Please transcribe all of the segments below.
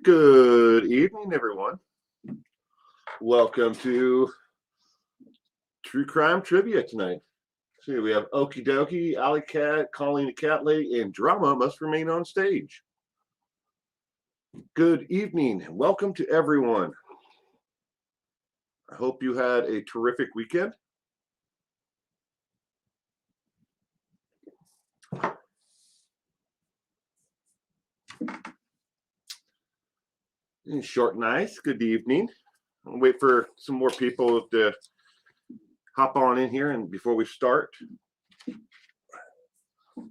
Good evening, everyone. Welcome to True Crime Trivia tonight. See, we have Okie Dokie, Alley Cat, Colleen the Cat Lady, and Drama Must Remain on Stage. Good evening. Welcome to everyone. I hope you had a terrific weekend. Short and nice. Good evening. I'll wait for some more people to hop on in here, and before we start, I'll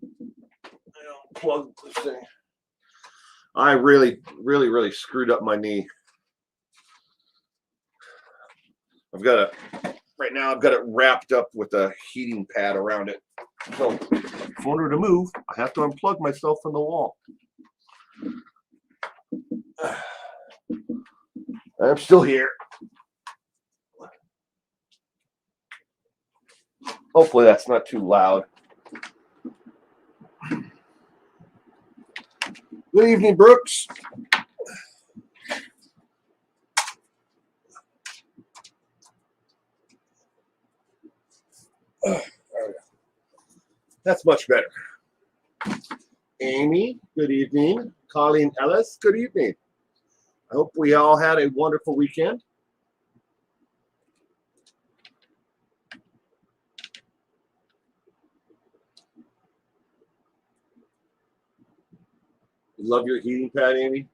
plug this thing. I really screwed up my knee. I've got it wrapped up with a heating pad around it. So in order to move, I have to unplug myself from the wall. I'm still here. Hopefully that's not too loud. Good evening, Brooks. That's much better. Amy, good evening. Colleen Ellis, good evening. I hope we all had a wonderful weekend. You love your heating pad, Amy?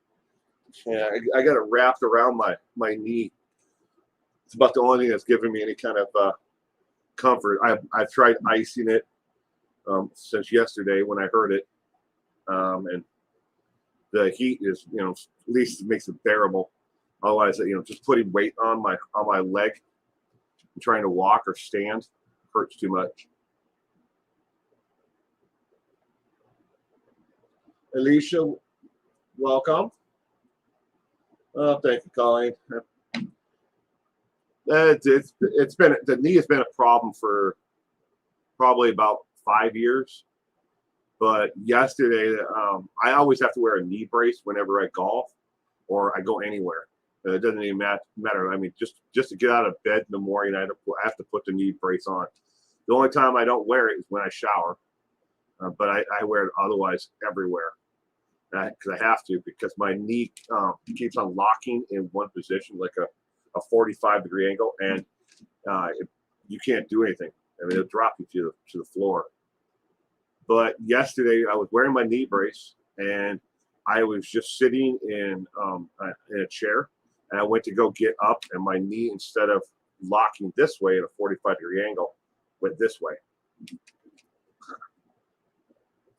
Yeah, I got it wrapped around my knee. It's about the only thing that's giving me any kind of comfort. I've tried icing it since yesterday when I heard it, and the heat is, at least it makes it bearable. Otherwise, just putting weight on my leg and trying to walk or stand hurts too much. Alicia, welcome. Oh, thank you, Colleen. It's been, the knee has been a problem for probably about 5 years. But yesterday, I always have to wear a knee brace whenever I golf or I go anywhere. It doesn't even matter. I mean, just to get out of bed in the morning, I have to put the knee brace on. The only time I don't wear it is when I shower, but I wear it otherwise everywhere because I have to, because my knee keeps on locking in one position, like a 45-degree angle, and you can't do anything. I mean, it'll drop you to the floor. But yesterday, I was wearing my knee brace, and I was just sitting in a chair, and I went to go get up, and my knee, instead of locking this way at a 45-degree angle, went this way.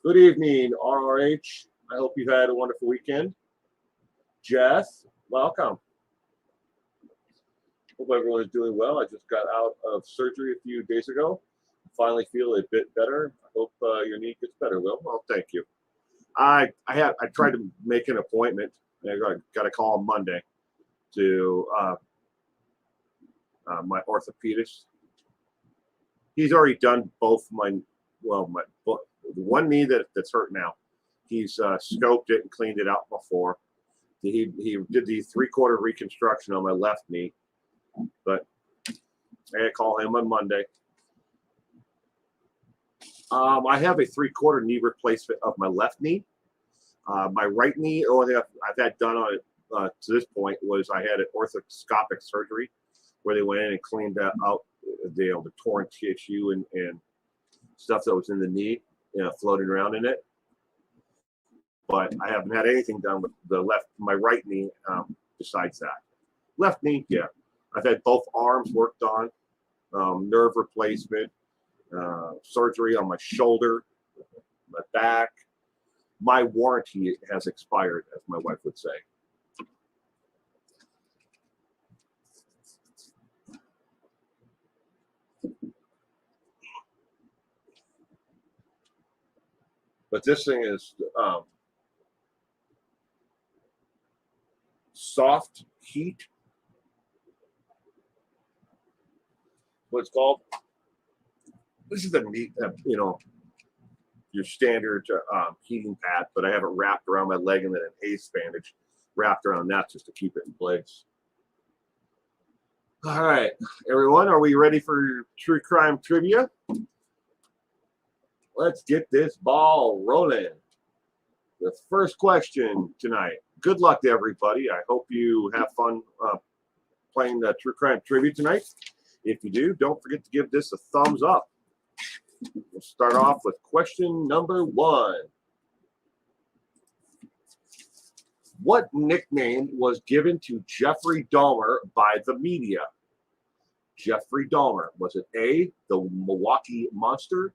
Good evening, RRH. I hope you had a wonderful weekend. Jess, welcome. Hope everyone is doing well. I just got out of surgery a few days ago. Finally feel a bit better. I hope your knee gets better, Will. Well, thank you. I tried to make an appointment. I got a call on Monday to my orthopedist. He's already done both the one knee that's hurt now. He's scoped it and cleaned it out before. He did the 3/4 reconstruction on my left knee, but I had to call him on Monday. I have a 3/4 knee replacement of my left knee. My right knee, only thing I've had done on it to this point was I had an orthoscopic surgery where they went in and cleaned out the torn tissue and stuff that was in the knee, floating around in it. But I haven't had anything done with my right knee besides that. Left knee, yeah. I've had both arms worked on, nerve replacement, surgery on my shoulder, my back. My warranty has expired, as my wife would say. But this thing is soft heat. What it's called. This is a neat, your standard heating pad, but I have it wrapped around my leg and then an ace bandage wrapped around that just to keep it in place. All right, everyone, are we ready for true crime trivia? Let's get this ball rolling. The first question tonight. Good luck to everybody. I hope you have fun playing the true crime trivia tonight. If you do, don't forget to give this a thumbs up. We'll start off with question number 1. What nickname was given to Jeffrey Dahmer by the media? Jeffrey Dahmer. Was it A, the Milwaukee Monster,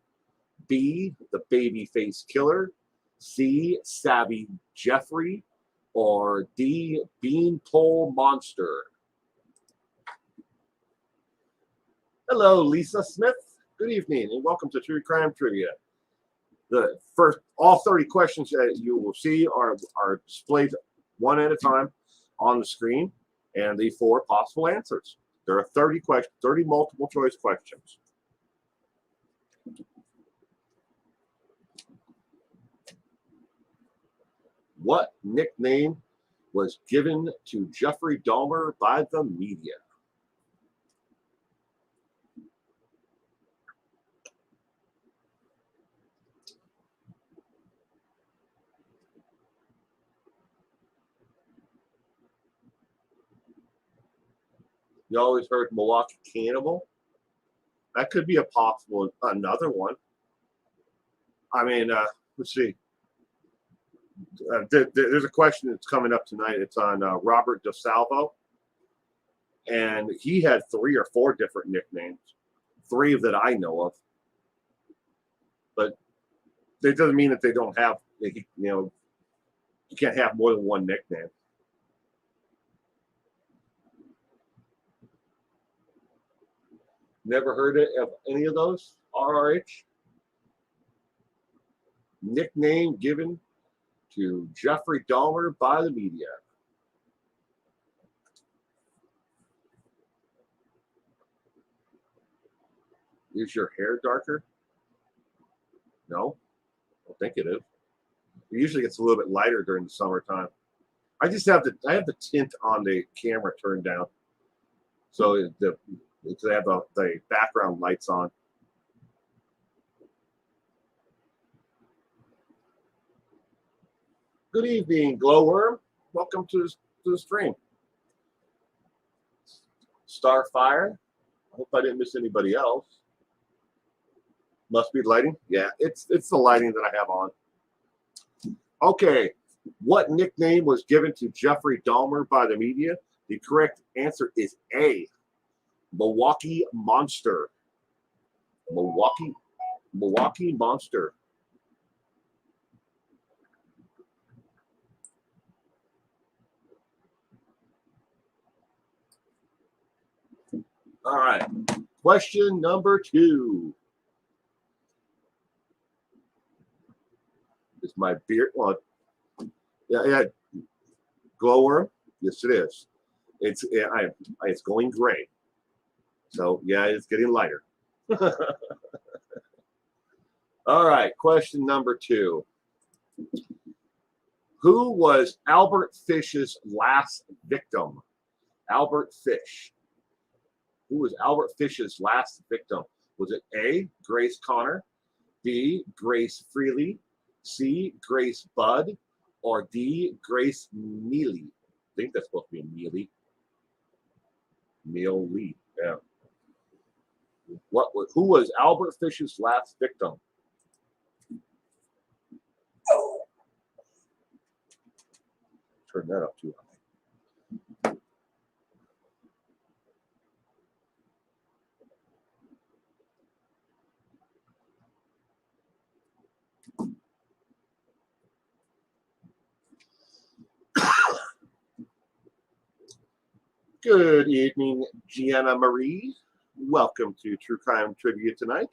B, the Babyface Killer, C, Savvy Jeffrey, or D, Beanpole Monster? Hello, Lisa Smith. Good evening, and welcome to True Crime Trivia. All 30 questions that you will see are displayed one at a time on the screen, and the 4 possible answers. There are 30 multiple choice questions. What nickname was given to Jeffrey Dahmer by the media? You always heard Milwaukee Cannibal. That could be a possible another one. I mean, let's see. There's a question that's coming up tonight. It's on Robert DeSalvo, and he had 3 or 4 different nicknames, 3 that I know of. But it doesn't mean that they don't have. You can't have more than one nickname. Never heard of any of those? RRH? Nickname given to Jeffrey Dahmer by the media. Is your hair darker? No, I don't think it is. It usually gets a little bit lighter during the summertime. I have the tint on the camera turned down, so I have the background lights on. Good evening, Glowworm. Welcome to the stream. Starfire. I hope I didn't miss anybody else. Must be lighting. Yeah, it's the lighting that I have on. Okay, what nickname was given to Jeffrey Dahmer by the media? The correct answer is A, Milwaukee Monster. Milwaukee Monster. All right. Question number 2. Is my beard? Well, yeah. Glowworm? Yes, it is. It's going gray. So yeah, it's getting lighter. All right. Question number 2. Who was Albert Fish's last victim? Albert Fish. Who was Albert Fish's last victim? Was it A, Grace Connor, B, Grace Freely, C, Grace Budd, or D, Grace Neely? I think that's supposed to be Neely. Neely, yeah. Who was Albert Fish's last victim? Turn that up too high. Good evening, Gianna Marie. Welcome to True Crime Trivia tonight.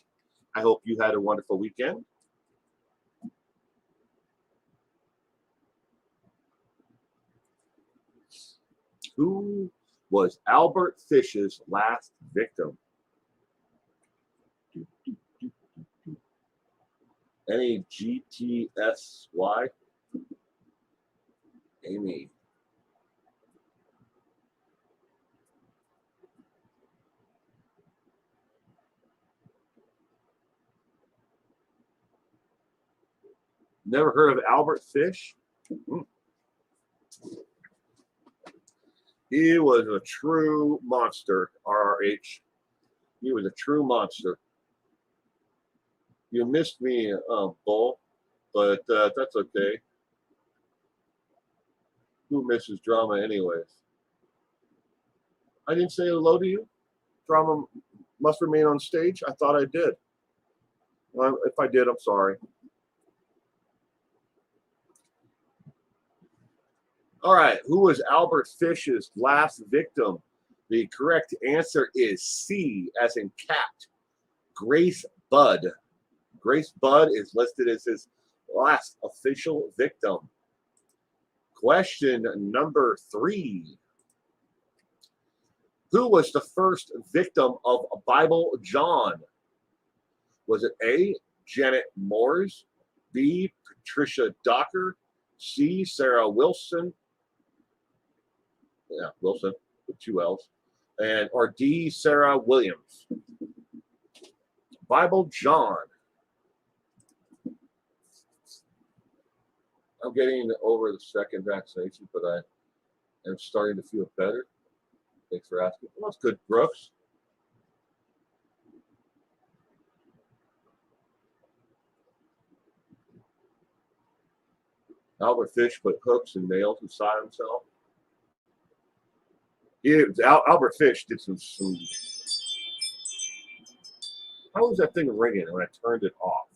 I hope you had a wonderful weekend. Who was Albert Fish's last victim? NEGTSY. Amy. Never heard of Albert Fish? He was a true monster, RRH. He was a true monster. You missed me, Bull, but that's okay. Who misses drama anyways? I didn't say hello to you. Drama must remain on stage. I thought I did. Well, if I did, I'm sorry. All right, who was Albert Fish's last victim? The correct answer is C, as in cat. Grace Budd. Grace Budd is listed as his last official victim. Question number 3. Who was the first victim of Bible John? Was it A, Janet Moores, B, Patricia Docker, C, Sarah Wilson, Wilson with 2 L's, or D, Sarah Williams? Bible John. I'm getting over the second vaccination, but I am starting to feel better. Thanks for asking. Well, that's good, Brooks. Albert Fish put hooks and nails inside himself. Albert Fish did some. How was that thing ringing when I turned it off?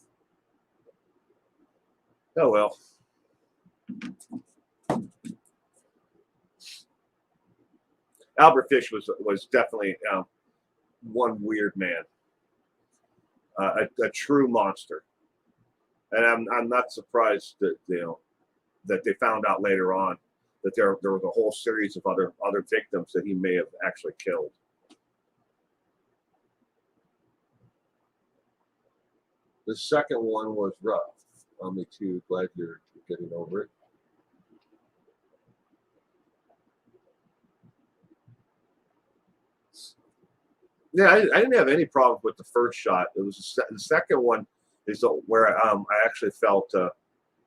Oh well. Albert Fish was definitely one weird man, a true monster, and I'm not surprised that that they found out later on that there was a whole series of other victims that he may have actually killed. The second one was rough. Me too. Glad you're getting over it. Yeah, I didn't have any problem with the first shot. It was the second one is where I actually felt I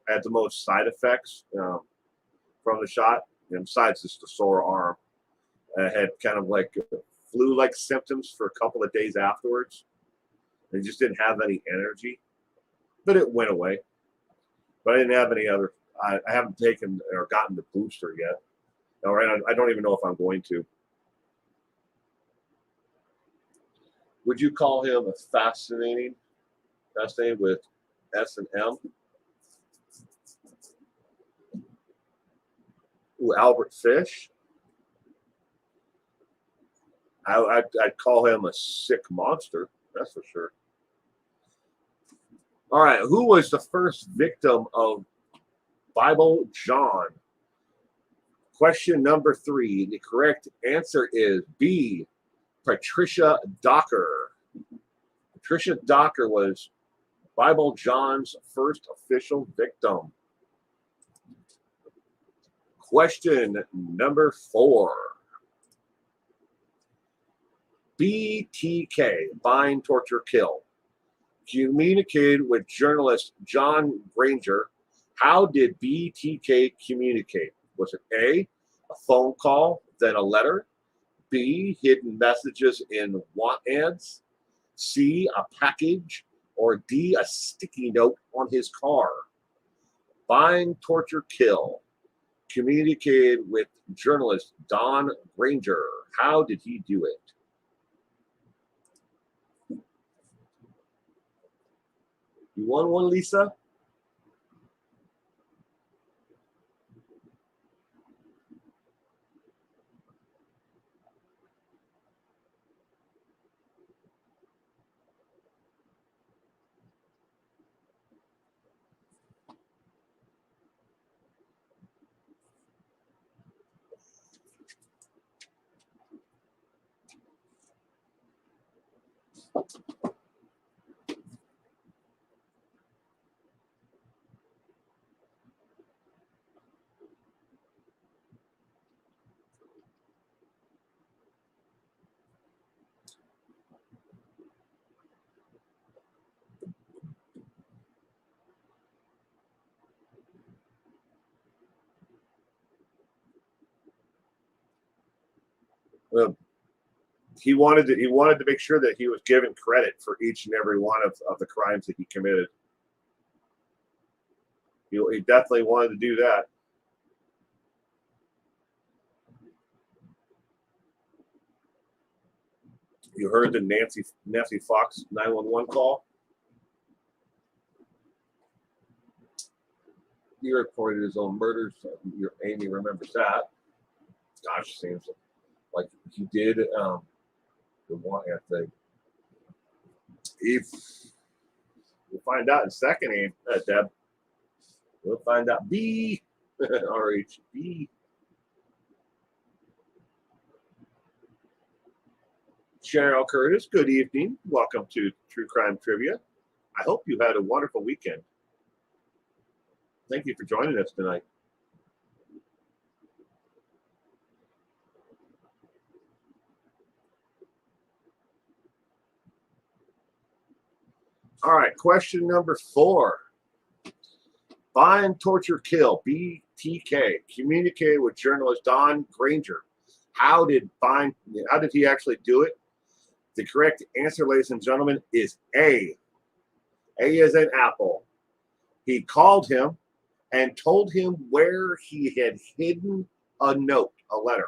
had the most side effects from the shot, and besides just the sore arm. I had kind of like flu-like symptoms for a couple of days afterwards. I just didn't have any energy, but it went away. But I didn't have any other. I haven't taken or gotten the booster yet. All right, I don't even know if I'm going to. Would you call him a fascinating with S and M? Ooh, Albert Fish. I'd call him a sick monster. That's for sure. All right, who was the first victim of Bible John? Question number 3. The correct answer is B, Patricia Docker. Patricia Docker was Bible John's first official victim. Question number 4. BTK, Bind, Torture, Kill, communicated with journalist John Granger. How did BTK communicate? Was it A, a phone call, then a letter? B, hidden messages in want ads? C, a package? Or D, a sticky note on his car? Bind, Torture, Kill, communicated with journalist Don Granger. How did he do it? You won one, Lisa? Uh, he wanted to make sure that he was given credit for each and every one of the crimes that he committed. He definitely wanted to do that. You heard the Nancy Fox 911 call? He reported his own murders. Amy remembers that. Gosh, seems like he did the one thing. If we'll find out in a second, Amy, Deb. We'll find out. B RHB. Cheryl Curtis, good evening. Welcome to True Crime Trivia. I hope you had a wonderful weekend. Thank you for joining us tonight. All right, question number 4. Bind, Torture, Kill, BTK, communicated with journalist Don Granger. How did he actually do it? The correct answer, ladies and gentlemen, is A. A as in apple. He called him and told him where he had hidden a note, a letter.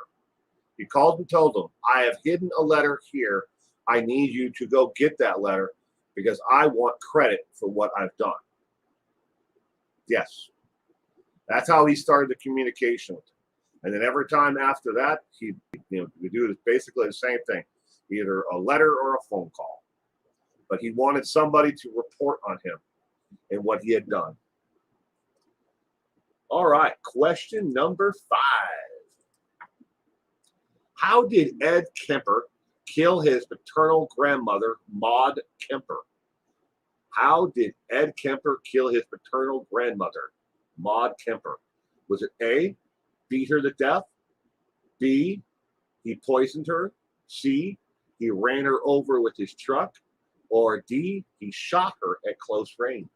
He called and told him, I have hidden a letter here. I need you to go get that letter because I want credit for what I've done. Yes. That's how he started the communication. And then every time after that, he would do basically the same thing, either a letter or a phone call. But he wanted somebody to report on him and what he had done. All right, question number 5. How did Ed Kemper kill his paternal grandmother, Maud Kemper? How did Ed Kemper kill his paternal grandmother, Maud Kemper? Was it A, beat her to death? B, he poisoned her? C, he ran her over with his truck? Or D, he shot her at close range?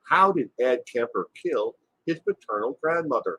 How did Ed Kemper kill his paternal grandmother?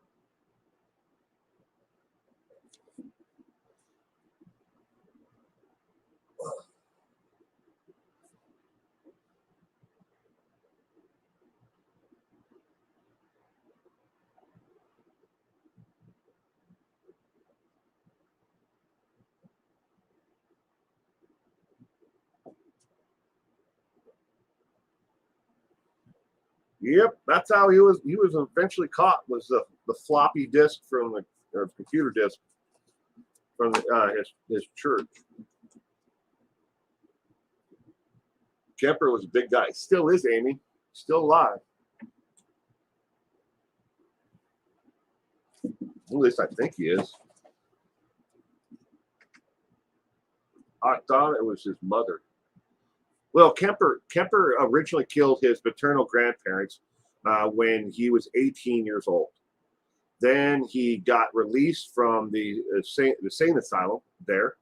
Yep, that's how he was eventually caught, was the floppy disk from the computer disk from his church. Kemper was a big guy. Still is, Amy. Still alive. At least I think he is. I thought it was his mother. Well, Kemper originally killed his paternal grandparents when he was 18 years old. Then he got released from the sane asylum there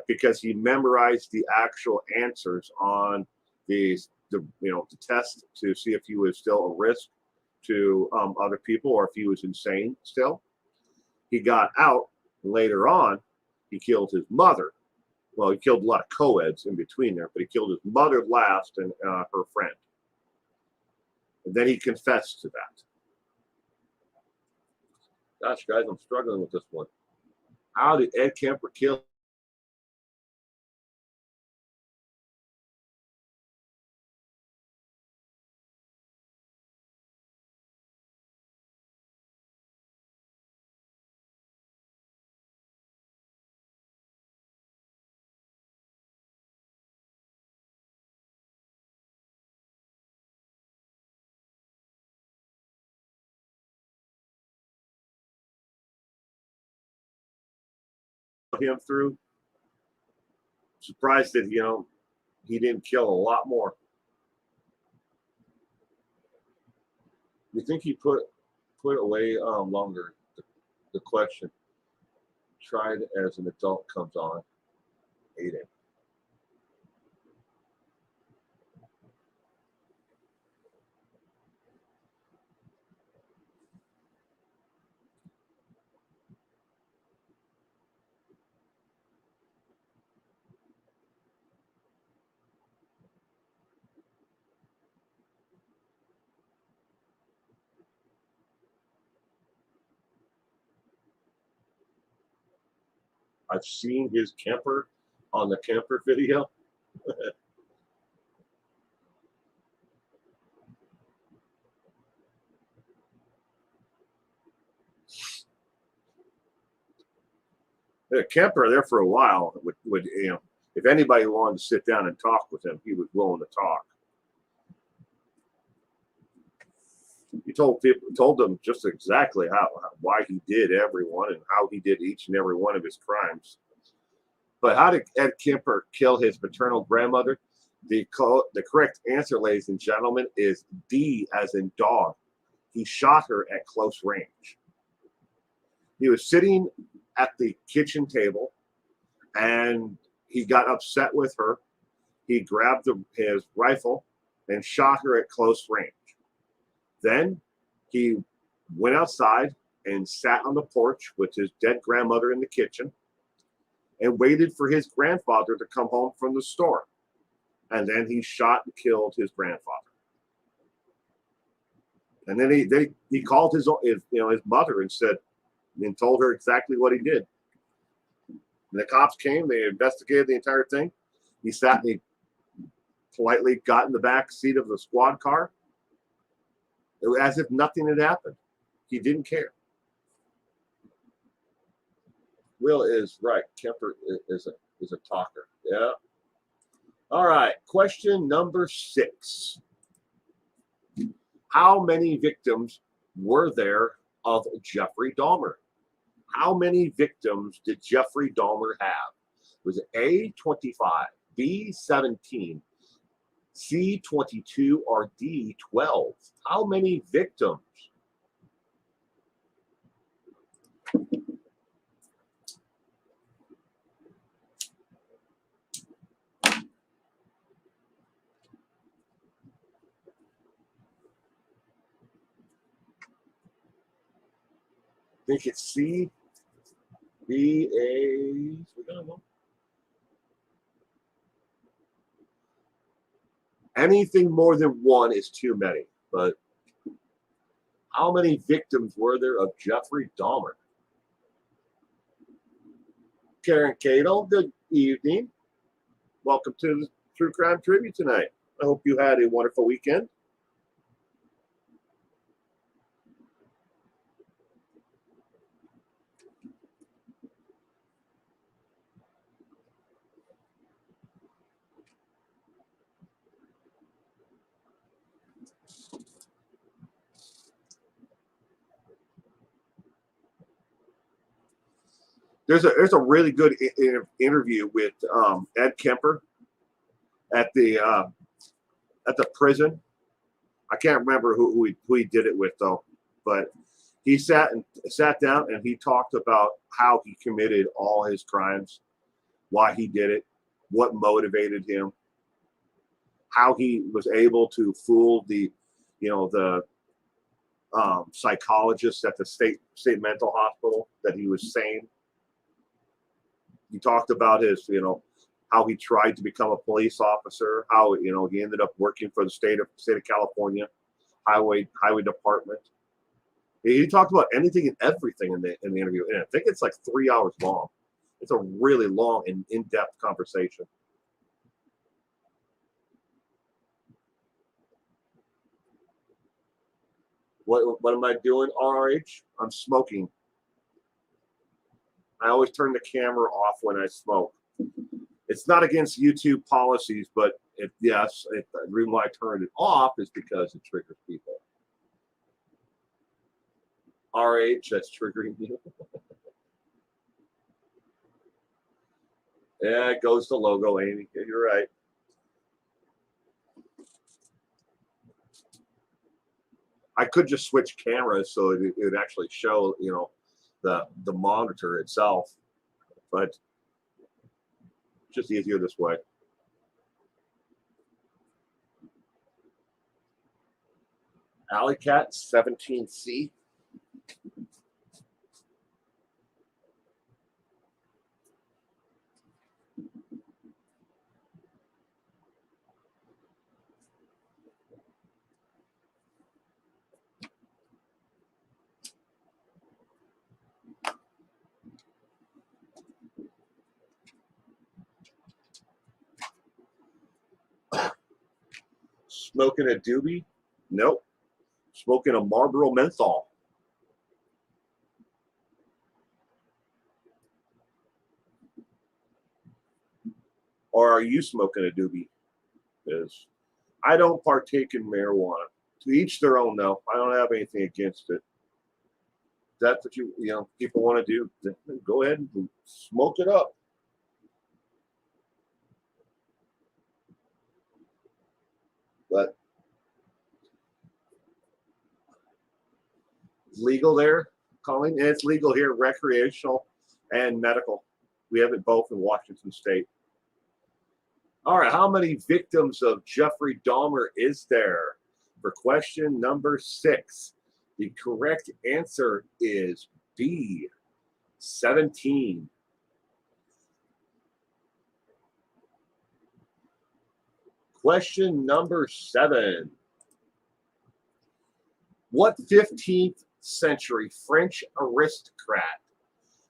because he memorized the actual answers on the test to see if he was still a risk to other people or if he was insane still. He got out. Later on, he killed his mother. Well, he killed a lot of co-eds in between there, but he killed his mother last and her friend. And then he confessed to that. Gosh, guys, I'm struggling with this one. How did Ed Kemper kill? Him through. Surprised that he didn't kill a lot more. You think he put away longer? The question. Tried as an adult comes on. Ate it. I've seen his Kemper on the Kemper video. Kemper there for a while would if anybody wanted to sit down and talk with him, he was willing to talk. He told them just exactly why he did everyone and how he did each and every one of his crimes. But how did Ed Kemper kill his maternal grandmother? The correct answer, ladies and gentlemen, is D as in dog. He shot her at close range. He was sitting at the kitchen table and he got upset with her. He grabbed his rifle and shot her at close range. Then he went outside and sat on the porch with his dead grandmother in the kitchen and waited for his grandfather to come home from the store. And then he shot and killed his grandfather. And then he called his mother and said, and told her exactly what he did. And the cops came, they investigated the entire thing. He sat and he politely got in the back seat of the squad car. It was as if nothing had happened. He didn't care. Will is right. Kemper is a talker. Yeah. All right. Question number 6. How many victims were there of Jeffrey Dahmer? How many victims did Jeffrey Dahmer have? Was it A, 25, B, 17, C, 22, or D, 12? How many victims? I think it's C, B, A. We got one. Anything more than one is too many. But how many victims were there of Jeffrey Dahmer? Karen Cato, good evening. Welcome to the True Crime Tribute tonight. I hope you had a wonderful weekend. There's a really good interview with Ed Kemper at the prison. I can't remember who he did it with though, but he sat down and he talked about how he committed all his crimes, why he did it, what motivated him, how he was able to fool the psychologist at the state mental hospital that he was sane. He talked about his, how he tried to become a police officer, how, he ended up working for the state of California highway department. He talked about anything and everything in the interview. And I think it's like 3 hours long. It's a really long and in-depth conversation. What am I doing, RH? I'm smoking. I always turn the camera off when I smoke. It's not against YouTube policies, but the reason why I turned it off is because it triggers people. RH, that's triggering you. Yeah, it goes to logo, Amy. You're right. I could just switch cameras so it would actually show, the monitor itself, but it's just easier this way. Alley Cat 17C. Smoking a doobie? Nope. Smoking a Marlboro menthol. Or are you smoking a doobie? Because I don't partake in marijuana. To each their own, though. I don't have anything against it. If that's what people want to do, then go ahead and smoke it up. But it's legal there, Colleen, and it's legal here, recreational and medical. We have it both in Washington State. All right, how many victims of Jeffrey Dahmer is there? For question number 6, the correct answer is B, 17. Question number 7. What 15th century French aristocrat,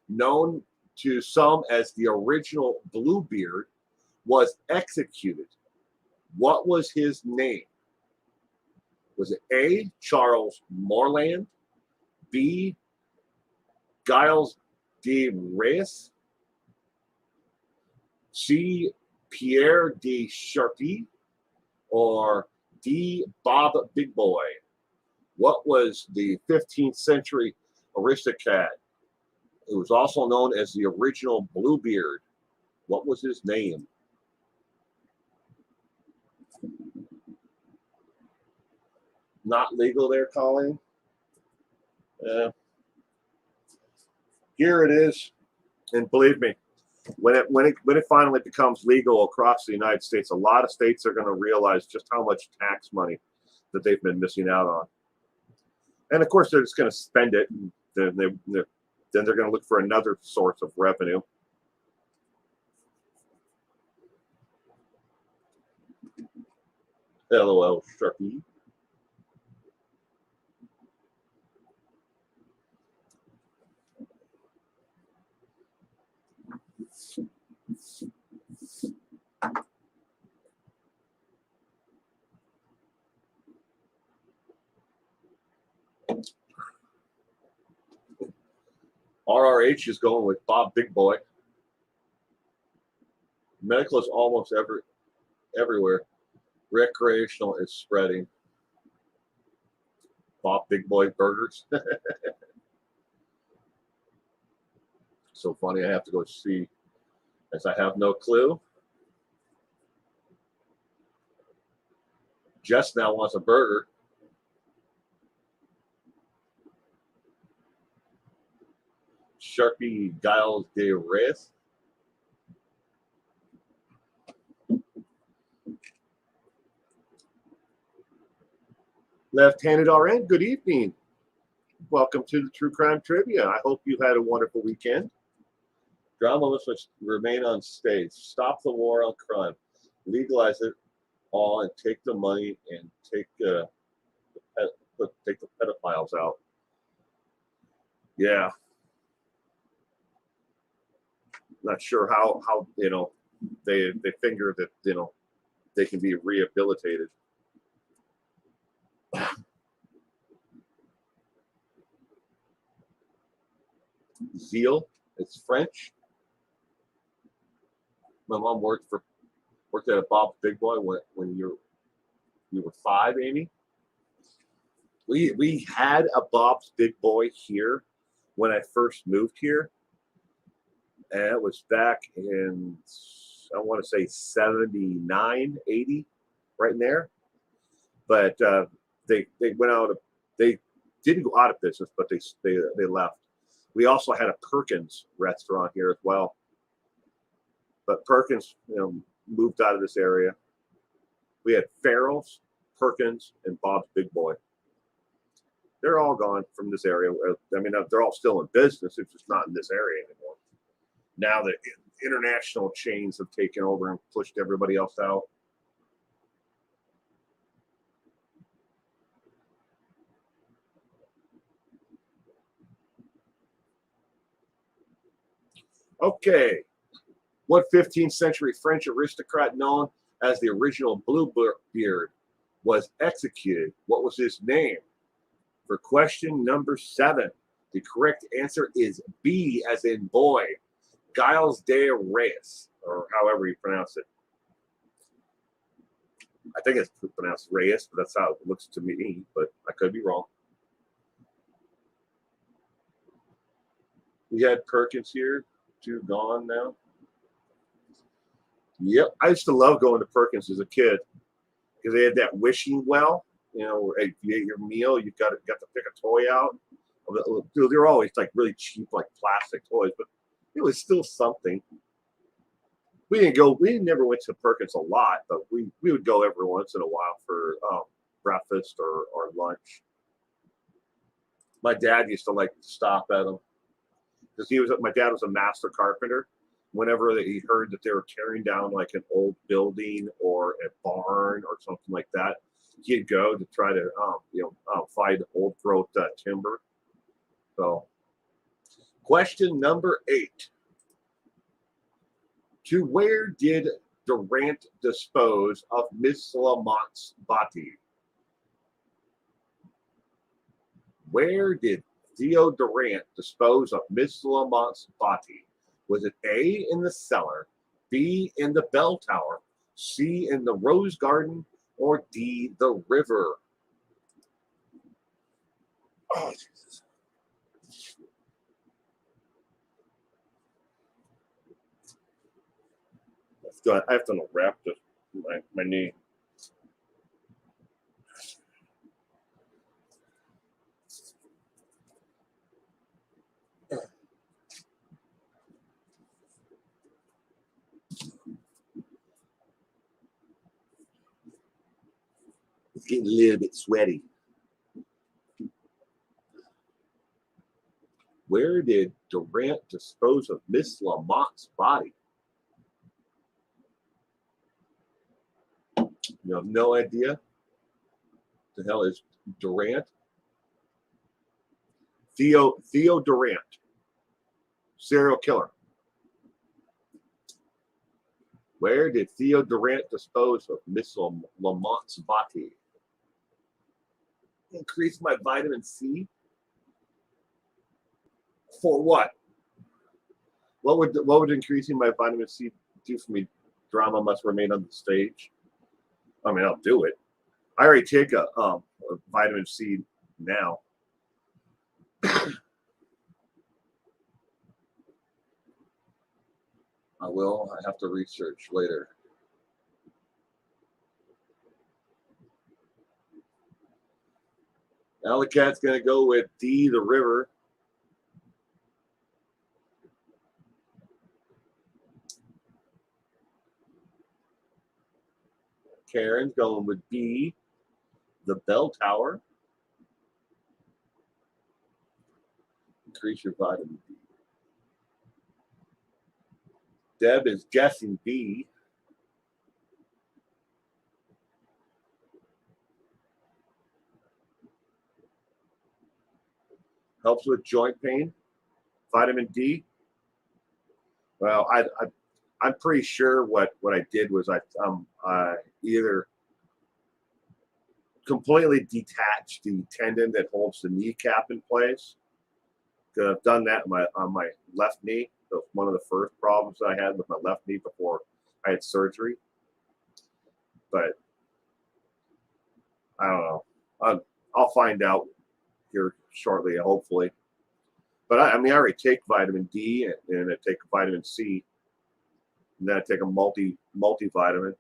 known to some as the original Bluebeard, was executed? What was his name? Was it A, Charles Morland, B, Giles de Reyes, C, Pierre de Charpie, or D, Bob Big Boy? What was the 15th century aristocrat who was also known as the original Bluebeard? What was his name? Not legal there, Colleen? Here it is. And believe me, when it finally becomes legal across the United States, a lot of states are going to realize just how much tax money that they've been missing out on. And of course, they're just going to spend it, and then they're going to look for another source of revenue. LOL, Sharpie. RRH is going with Bob Big Boy. Medical is almost everywhere. Recreational is spreading. Bob Big Boy burgers. So funny, I have to go see, as I have no clue. Jess now wants a burger. Sharpie Giles de Reyes. Left-handed RN, good evening. Welcome to the True Crime Trivia. I hope you had a wonderful weekend. Drama must remain on stage. Stop the war on crime. Legalize it all and take the money and take the pedophiles out. Yeah. Not sure how they figure that they can be rehabilitated. Zeal, it's French. My mom worked at a Bob's Big Boy when you were 5, Amy. We had a Bob's Big Boy here when I first moved here. And it was back in, I want to say 79, 80, right in there. But they went out of, they didn't go out of business, but they left. We also had a Perkins restaurant here as well. But Perkins, moved out of this area. We had Farrell's, Perkins, and Bob's Big Boy. They're all gone from this area. I mean, they're all still in business. It's just not in this area anymore. Now the international chains have taken over and pushed everybody else out. Okay. What 15th century French aristocrat known as the original Bluebeard was executed? What was his name? For question number 7, the correct answer is B, as in boy, Giles de Reyes, or however you pronounce it. I think it's pronounced Reyes, but that's how it looks to me, but I could be wrong. We had Perkins here, 2 gone now. Yep, I used to love going to Perkins as a kid because they had that wishing well. You know, if you ate your meal, you got to pick a toy out. They're always like really cheap, like plastic toys, but it was still something. We never went to Perkins a lot, but we would go every once in a while for breakfast or lunch. My dad used to like to stop at them because my dad was a master carpenter. Whenever he heard that they were tearing down like an old building or a barn or something like that, he'd go to try to find old growth timber. So, question number 8. To where did Durant dispose of Miss Lamont's body? Where did Theo Durant dispose of Miss Lamont's body? Was it A, in the cellar, B, in the bell tower, C, in the rose garden, or D, the river? Oh, Jesus. I have to unwrap my knee. It's getting a little bit sweaty. Where did Durant dispose of Miss Lamont's body? You have no idea? The hell is Durant? Theo Durant, serial killer. Where did Theo Durant dispose of Miss Lamont's body? Increase my vitamin C? For what? What would increasing my vitamin C do for me? Drama must remain on the stage. I mean, I'll do it. I already take a vitamin C now. I will. I have to research later. Alley Cat's going to go with D, the river. Karen's going with B, the bell tower. Increase your vitamin D. Deb is guessing B. Helps with joint pain. Vitamin D. Well, I'm pretty sure what I did was I either completely detached the tendon that holds the kneecap in place. I've done that on my left knee. That was one of the first problems I had with my left knee before I had surgery. But I don't know. I'll find out here shortly, hopefully. But I already take vitamin D and I take vitamin C. And then I take a multivitamin.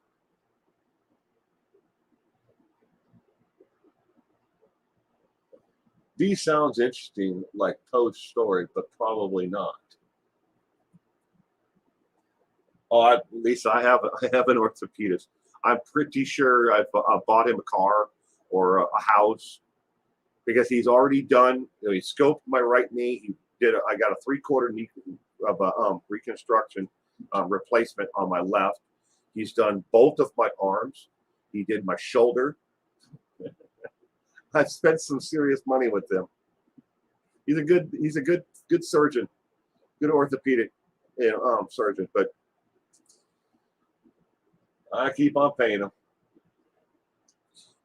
D sounds interesting, like Poe's story, but probably not. Oh, Lisa, I have an orthopedist. I'm pretty sure I've bought him a car or a house because he's already done. He scoped my right knee. I got a 3/4 knee of reconstruction replacement on my left. He's done both of my arms. He did my shoulder. I've spent some serious money with him. He's a good surgeon, good orthopedic surgeon, but I keep on paying him.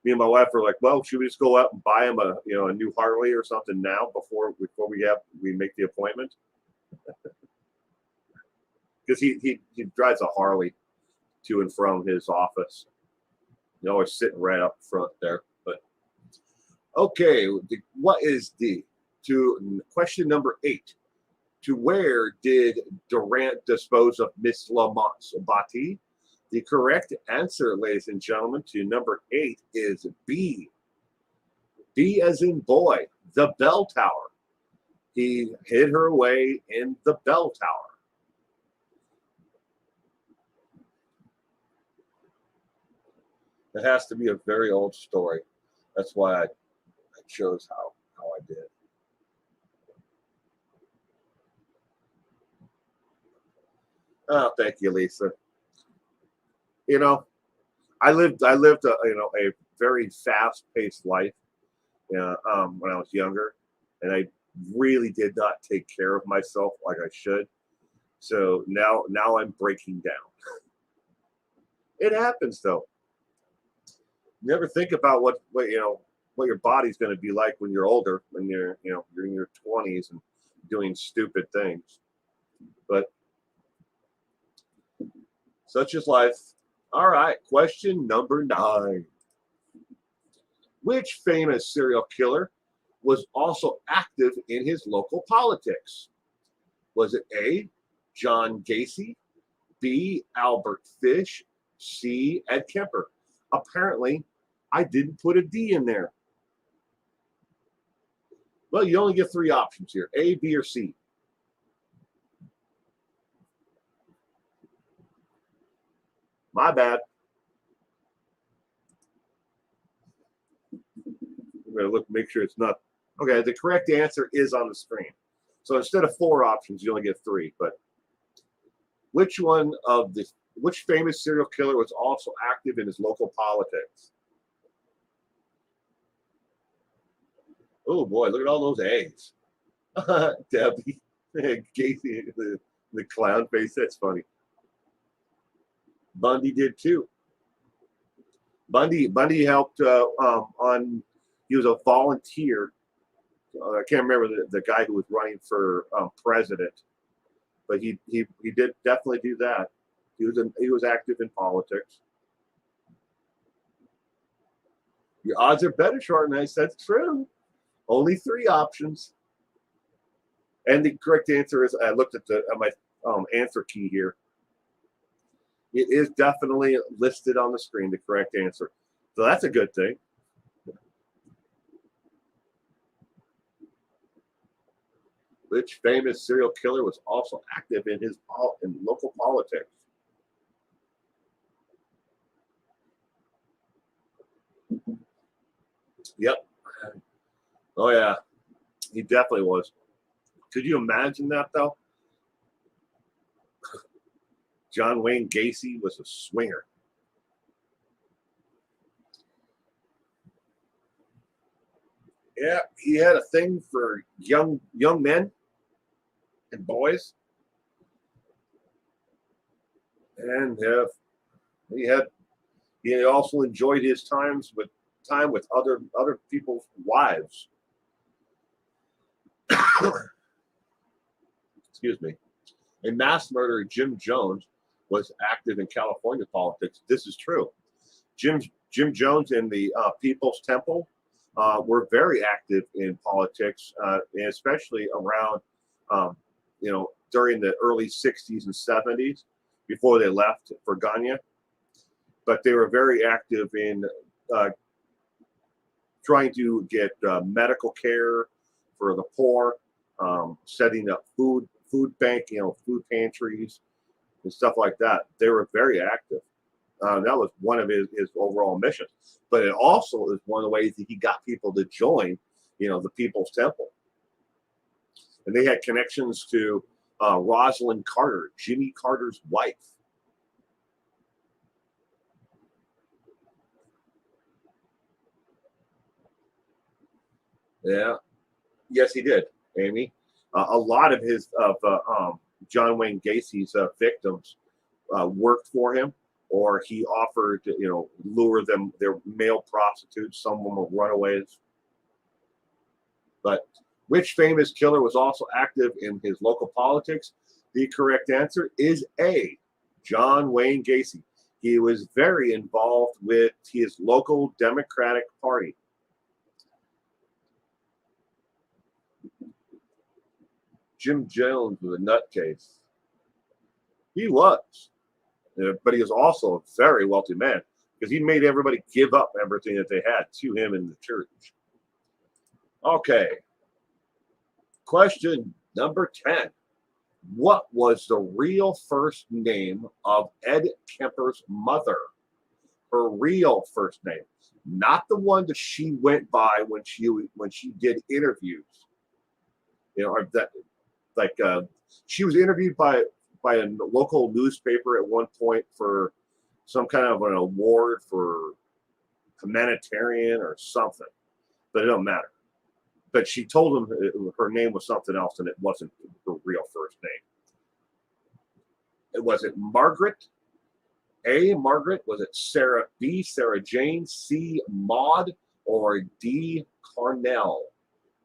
Me and my wife were like, well, should we just go out and buy him a a new Harley or something now before we make the appointment? Because he drives a Harley to and from his office. Always sitting right up front there. But okay, what is to question number 8? To where did Durant dispose of Miss Lamont's body? The correct answer, ladies and gentlemen, to number 8 is B. B as in boy, the bell tower. He hid her away in the bell tower. It has to be a very old story. That's why I chose how I did. Oh, thank you, Lisa. I lived a very fast-paced life when I was younger, and I really did not take care of myself like I should. So now I'm breaking down. It happens though. You never think about what your body's going to be like when you're older, when you're in your 20s and doing stupid things. But such is life. All right, question number 9. Which famous serial killer was also active in his local politics? Was it A, John Gacy, B, Albert Fish, C, Ed Kemper? Apparently, I didn't put a D in there. Well, you only get 3 options here, A, B, or C. My bad. I'm going to look, make sure it's not. Okay, the correct answer is on the screen. So instead of 4 options, you only get 3. But which famous serial killer was also active in his local politics? Oh boy, look at all those A's. Debbie, Gacy, the clown face. That's funny. Bundy did too. Bundy helped on. He was a volunteer. I can't remember the guy who was running for president, but he did definitely do that. He was active in politics. Your odds are better, Short Nice. That's true. Only 3 options. And the correct answer is, I looked at my answer key here. It is definitely listed on the screen, the correct answer. So that's a good thing. Which famous serial killer was also active in local politics? Yep. Oh yeah, he definitely was. Could you imagine that though? John Wayne Gacy was a swinger. Yeah, he had a thing for young men and boys, and he also enjoyed his time with other people's wives. Excuse me. A mass murderer, Jim Jones, was active in California politics. This is true. Jim Jones and the People's Temple were very active in politics, especially around, during the early 60s and 70s before they left for Ghana. But they were very active in trying to get medical care for the poor, setting up food bank, food pantries and stuff like that. They were very active. That was one of his overall missions. But it also is one of the ways that he got people to join, the People's Temple. And they had connections to Rosalind Carter, Jimmy Carter's wife. Yeah. Yes, he did, Amy. A lot of John Wayne Gacy's victims worked for him or he offered to, lure them, their male prostitutes, some of them were runaways. But which famous killer was also active in his local politics? The correct answer is A, John Wayne Gacy. He was very involved with his local Democratic Party. Jim Jones was a nutcase. He was. But he was also a very wealthy man because he made everybody give up everything that they had to him in the church. Okay. Question number 10. What was the real first name of Ed Kemper's mother? Her real first name, not the one that she went by when she did interviews. She was interviewed by a local newspaper at one point for some kind of an award for humanitarian or something, but it don't matter. But she told him her name was something else, and it wasn't her real first name. Was it Margaret? A, Margaret? Was it Sarah? B, Sarah Jane? C, Maud? Or D, Carnell?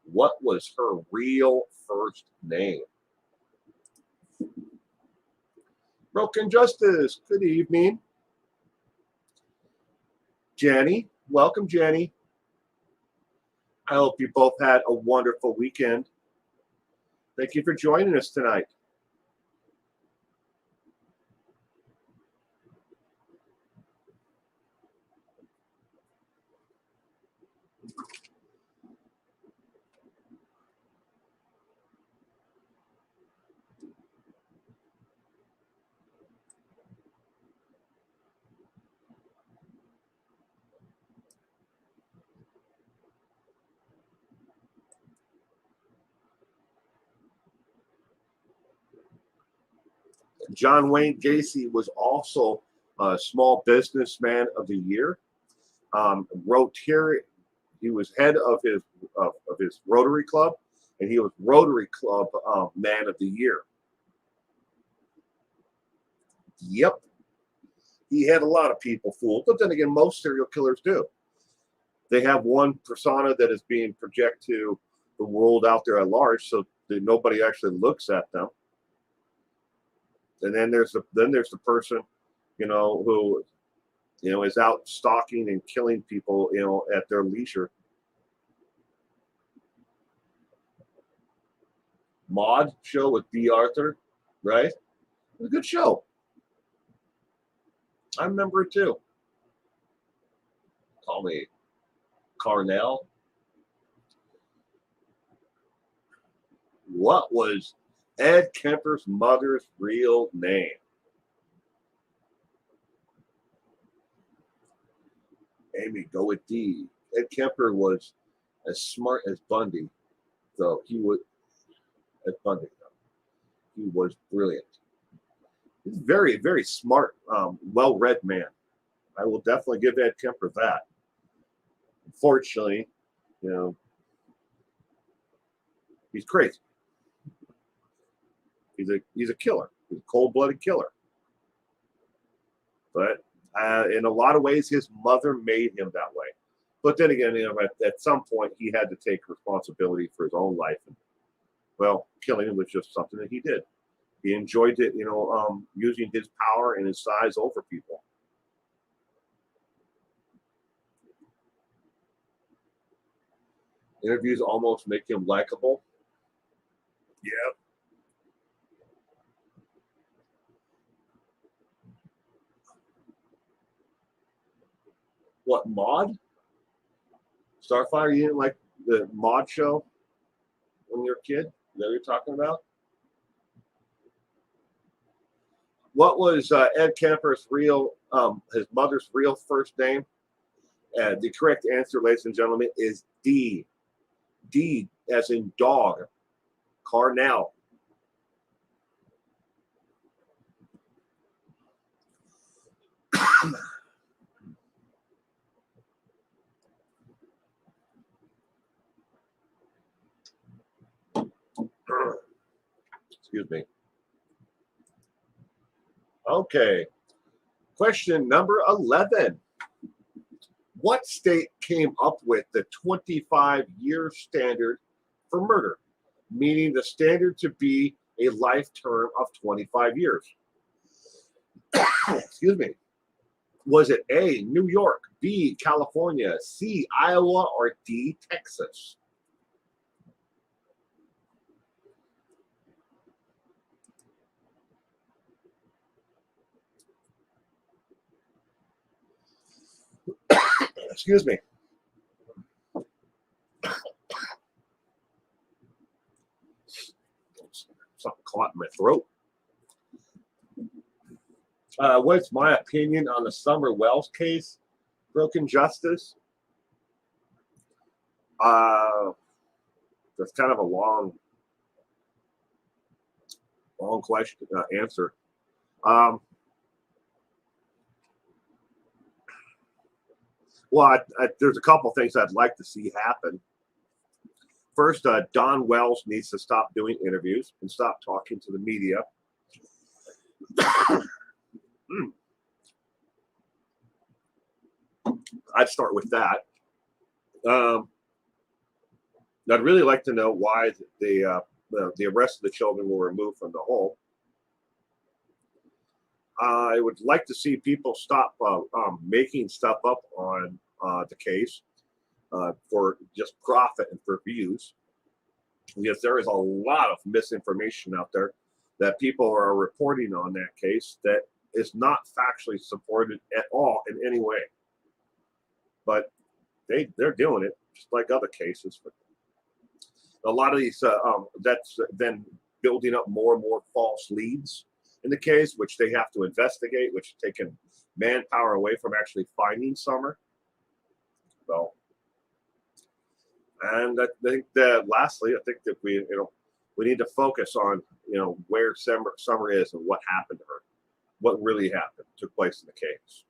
What was her real first name? Broken Justice, good evening. Jenny, welcome, Jenny. I hope you both had a wonderful weekend. Thank you for joining us tonight. John Wayne Gacy was also a Small Businessman of the Year. Wrote here, he was head of his Rotary Club, and he was Rotary Club Man of the Year. Yep, he had a lot of people fooled, but then again, most serial killers do. They have one persona that is being projected to the world out there at large, so that nobody actually looks at them. And then there's the person, who, is out stalking and killing people, at their leisure. Maud show with B. Arthur, right? It was a good show. I remember it too. Call me Carnell. What was Ed Kemper's mother's real name? Amy, go with D. Ed Kemper was as smart as Bundy, though he was brilliant. He's a very, very smart, well-read man. I will definitely give Ed Kemper that. Unfortunately, he's crazy. He's a killer. He's a cold-blooded killer. But in a lot of ways, his mother made him that way. But then again, at some point, he had to take responsibility for his own life. And, well, killing him was just something that he did. He enjoyed it, using his power and his size over people. Interviews almost make him likable. Yeah. What, Maude? Starfire, you didn't like the Maude show when you were a kid? Is that what you're talking about? What was Ed Kemper's his mother's real first name? The correct answer, ladies and gentlemen, is D. D as in dog. Carnell. Excuse me. Okay. Question number 11. What state came up with the 25-year standard for murder, meaning the standard to be a life term of 25 years? Excuse me. Was it A, New York, B, California, C, Iowa, or D, Texas? Excuse me. Something caught in my throat. What's my opinion on the Summer Wells case? Broken justice? That's kind of a long question answer. Well, there's a couple things I'd like to see happen. First, Don Wells needs to stop doing interviews and stop talking to the media. I'd start with that. I'd really like to know why the rest of the children were removed from the home. I would like to see people stop making stuff up on the case for just profit and for views, because there is a lot of misinformation out there that people are reporting on that case that is not factually supported at all in any way. But they're doing it just like other cases. But a lot of these that's then building up more and more false leads in the case, which they have to investigate, which is taking manpower away from actually finding Summer. So, and I think that lastly, I think that we need to focus on where Summer is and what happened to her, what really happened, took place in the case.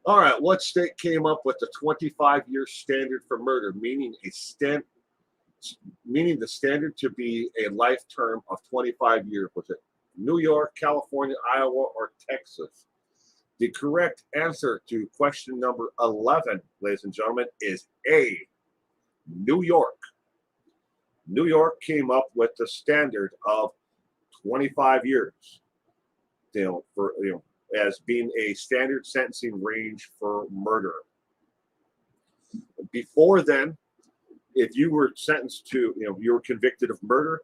All right, what state came up with the 25-year standard for murder, meaning the standard to be a life term of 25 years? Was it New York, California, Iowa, or Texas? The correct answer to question number 11, ladies and gentlemen, is A, New York. New York came up with the standard of 25 years, as being a standard sentencing range for murder. Before then, if you were sentenced to, you were convicted of murder,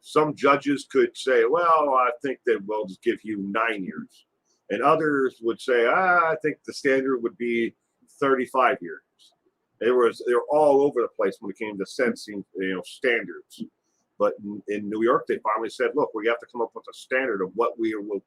some judges could say, well, I think that we'll just give you 9 years. And others would say, I think the standard would be 35 years. They were all over the place when it came to sentencing, standards. But in New York, they finally said, look, we have to come up with a standard of what we will.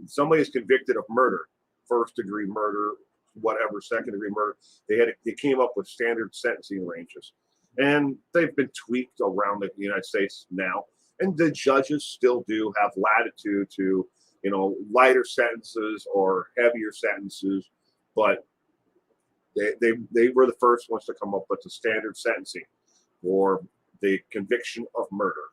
Somebody is convicted of murder, first-degree murder, whatever, second-degree murder. They came up with standard sentencing ranges, and they've been tweaked around the United States now. And the judges still do have latitude to, lighter sentences or heavier sentences, but they were the first ones to come up with the standard sentencing for the conviction of murder.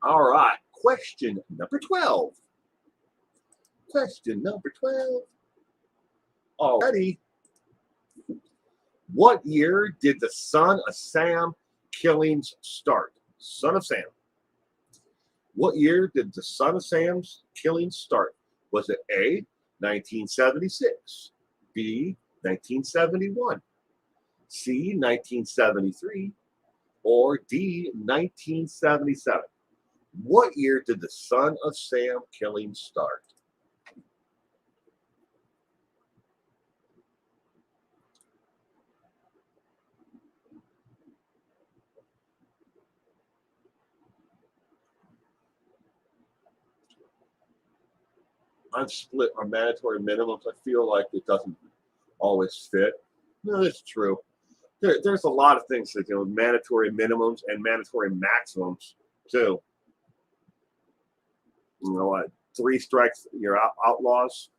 All right, question number 12. Question number 12. Already. What year did the Son of Sam killings start? Son of Sam. What year did the Son of Sam's killings start? Was it A, 1976, B, 1971, C, 1973, or D, 1977? What year did the Son of Sam killings start? I've split on mandatory minimums. I feel like it doesn't always fit. No, it's true. There's a lot of things that mandatory minimums and mandatory maximums too. 3 strikes, you're outlaws.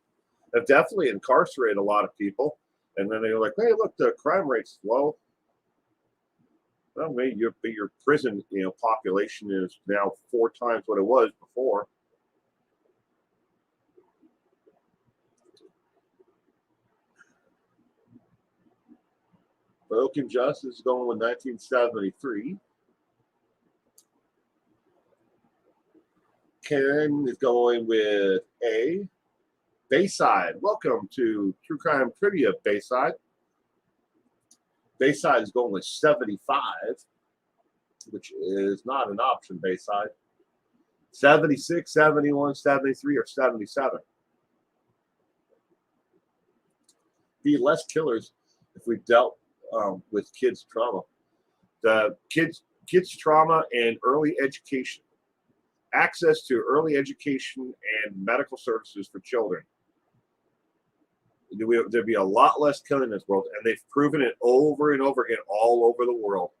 Have definitely incarcerated a lot of people, and then they're like, hey, look, the crime rate's low. Well, maybe your prison, population is now 4 times what it was before. Broken Justice is going with 1973. Ken is going with A. Bayside. Welcome to True Crime Trivia, Bayside. Bayside is going with 75, which is not an option, Bayside. 76, 71, 73, or 77. Be less killers if we dealt with kids' trauma. The kids' trauma and early education. Access to early education and medical services for children. There'd be a lot less killing in this world, and they've proven it over and over again all over the world.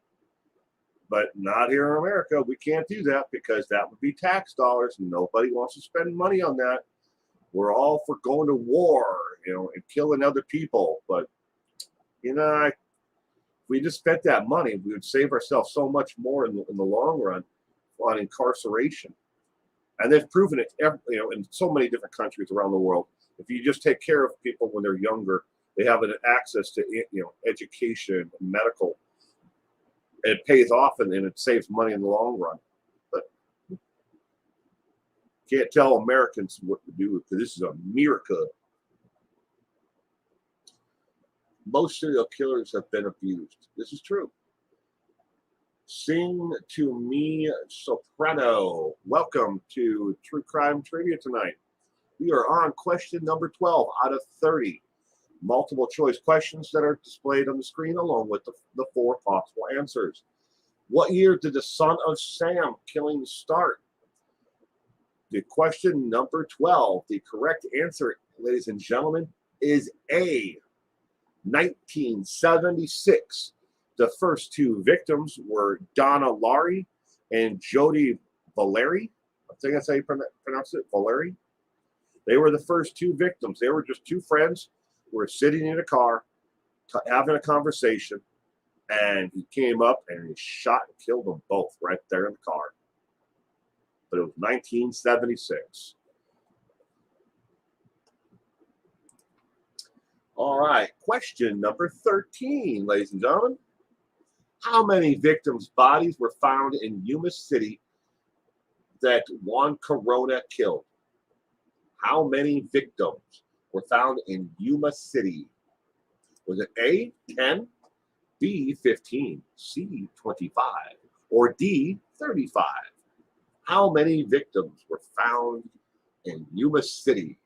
But not here in America. We can't do that because that would be tax dollars, and nobody wants to spend money on that. We're all for going to war, and killing other people. But, if we just spent that money, we would save ourselves so much more in the long run on incarceration. And they've proven it, in so many different countries around the world. If you just take care of people when they're younger, they have an access to, education, medical. It pays off and it saves money in the long run. But can't tell Americans what to do because this is America. Most serial killers have been abused. This is true. Sing to Me Soprano. Welcome to True Crime Trivia tonight. We are on question number 12 out of 30. Multiple choice questions that are displayed on the screen along with the 4 possible answers. What year did the Son of Sam killing start? The question number 12. The correct answer, ladies and gentlemen, is A. 1976. The first 2 victims were Donna Laurie and Jody Valeri. I think that's how you pronounce it, Valeri. They were the first 2 victims. They were just 2 friends who were sitting in a car having a conversation, and he came up and he shot and killed them both right there in the car. But it was 1976. All right, question number 13, ladies and gentlemen. How many victims' bodies were found in Yuma City that Juan Corona killed? How many victims were found in Yuma City? Was it A, 10, B, 15, C, 25, or D, 35? How many victims were found in Yuma City?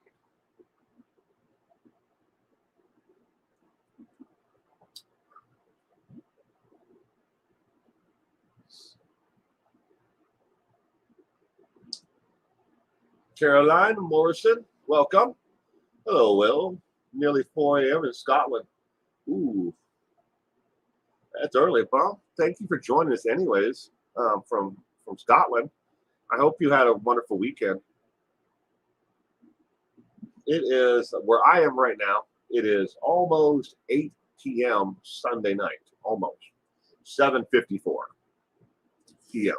Caroline Morrison, welcome. Hello, Will. Nearly 4 a.m. in Scotland. Ooh, that's early, Bob. Thank you for joining us anyways, from Scotland. I hope you had a wonderful weekend. It is, where I am right now, it is almost 8 p.m. Sunday night. Almost. 7:54 p.m.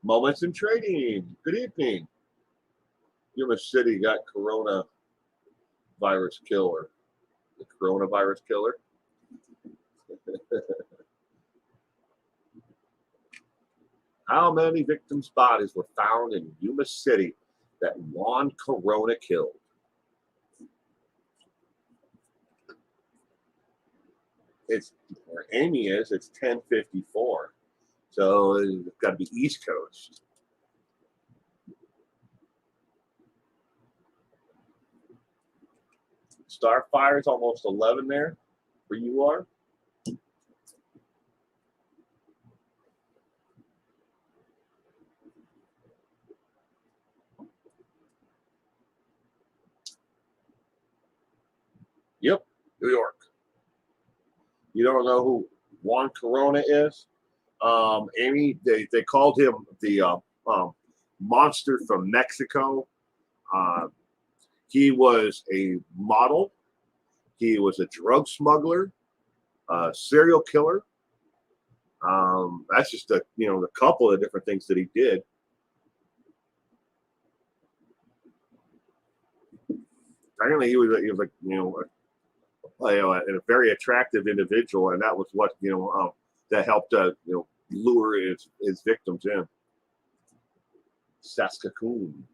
Moments in Trading. Good evening. Yuma City got coronavirus killer. The coronavirus killer. How many victims' bodies were found in Yuma City that Juan Corona killed? It's where Amy is. It's 10:54. So it's got to be East Coast. Starfire is almost 11 there, where you are. Yep, New York. You don't know who Juan Corona is? Amy, they called him the monster from Mexico. He was a model. He was a drug smuggler, serial killer. That's just a couple of different things that he did. Apparently, he was like a very attractive individual, and that was what that helped lure his victims in. Saskatoon.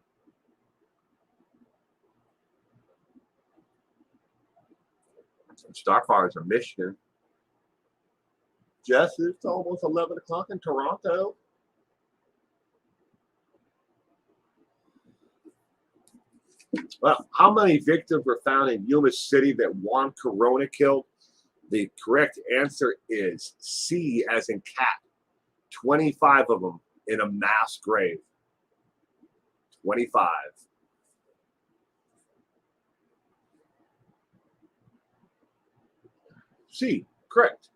Starfires are Michigan. Jess, it's almost 11 o'clock in Toronto. Well, how many victims were found in Yuma City that Juan Corona killed? The correct answer is C, as in cat. 25 of them in a mass grave. 25. C, correct.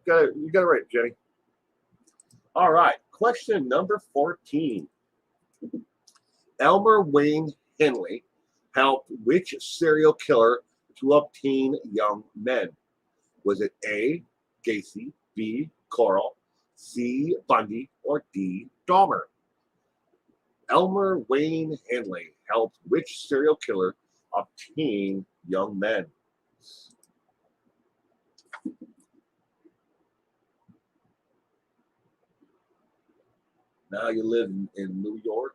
You got it right, Jenny. All right, question number 14. Elmer Wayne Henley helped which serial killer to obtain young men? Was it A, Gacy, B, Coral, C, Bundy, or D, Dahmer? Elmer Wayne Henley helped which serial killer obtain young men? Now you live in New York.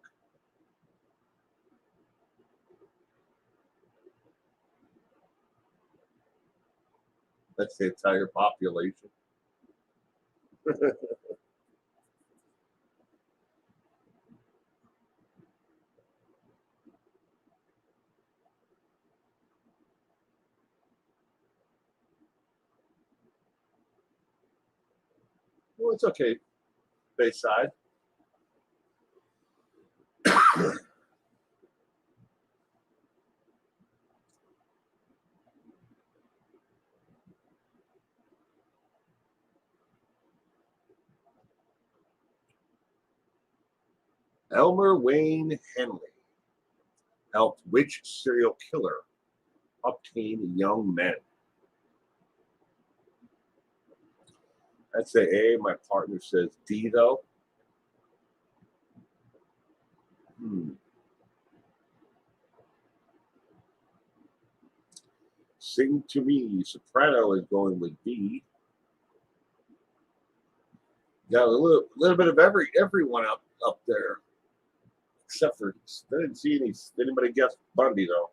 That's the entire population. Well, it's okay, Bayside. Elmer Wayne Henley helped which serial killer obtain young men? I'd say A. My partner says D, though. Sing to me. Soprano is going with B. Got a little bit of everyone up there, except for I didn't see anybody guess Bundy though.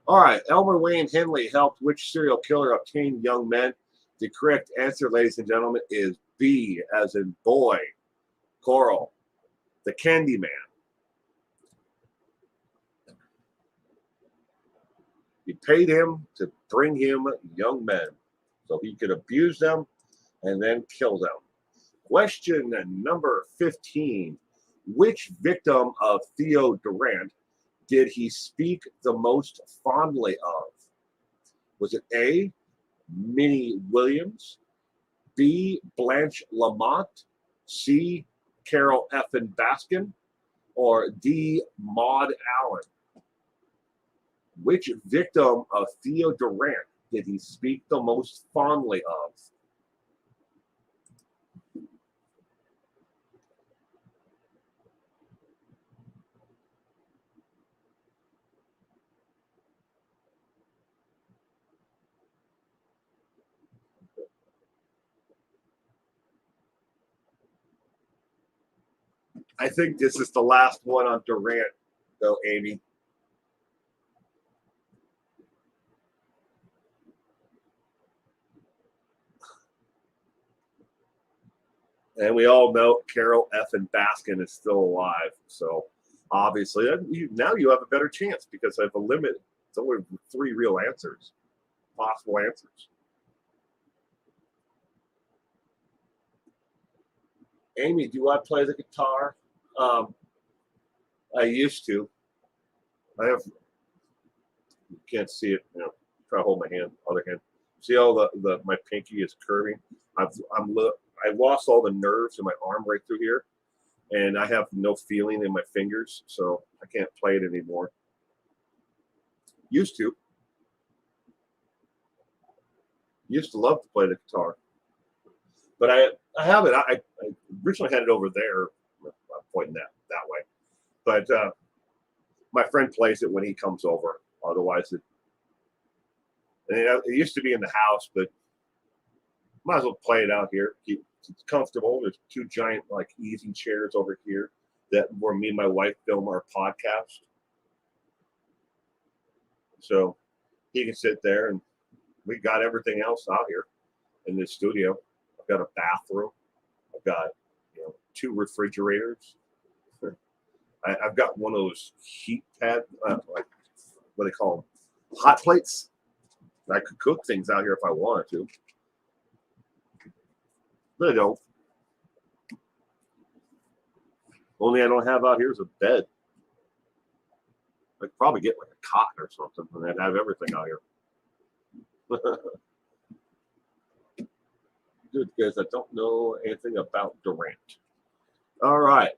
All right, Elmer Wayne Henley helped which serial killer obtain young men? The correct answer, ladies and gentlemen, is B, as in boy. Coral, the Candyman. He paid him to bring him young men so he could abuse them and then kill them. Question number 15. Which victim of Theo Durant did he speak the most fondly of? Was it A, Minnie Williams, B, Blanche Lamont, C, Carol Effin Baskin, or D, Maud Allen? Which victim of Theo Durant did he speak the most fondly of? I think this is the last one on Durant, though, Amy. And we all know Carol Effin Baskin is still alive. So obviously, now you have a better chance because I've eliminated. It's only 3 real answers, possible answers. Amy, do I play the guitar? I used to. I have. You can't see it. Try to hold my hand. Other hand. See how my pinky is curving? I lost all the nerves in my arm right through here, and I have no feeling in my fingers, so I can't play it anymore. Used to. Used to love to play the guitar. But I have it. I originally had it over there. I'm pointing that way. But my friend plays it when he comes over. Otherwise, it used to be in the house, but might as well play it out here. It's comfortable. There's two giant, like, easy chairs over here where me and my wife film our podcast. So he can sit there, and we got everything else out here in this studio. I've got a bathroom. I've got, two refrigerators. I've got one of those heat pad, like, what do they call them? Hot plates. I could cook things out here if I wanted to. But I don't. Only I don't have out here is a bed. I could probably get like a cot or something, and I'd have everything out here. Good, because I don't know anything about Durant. All right.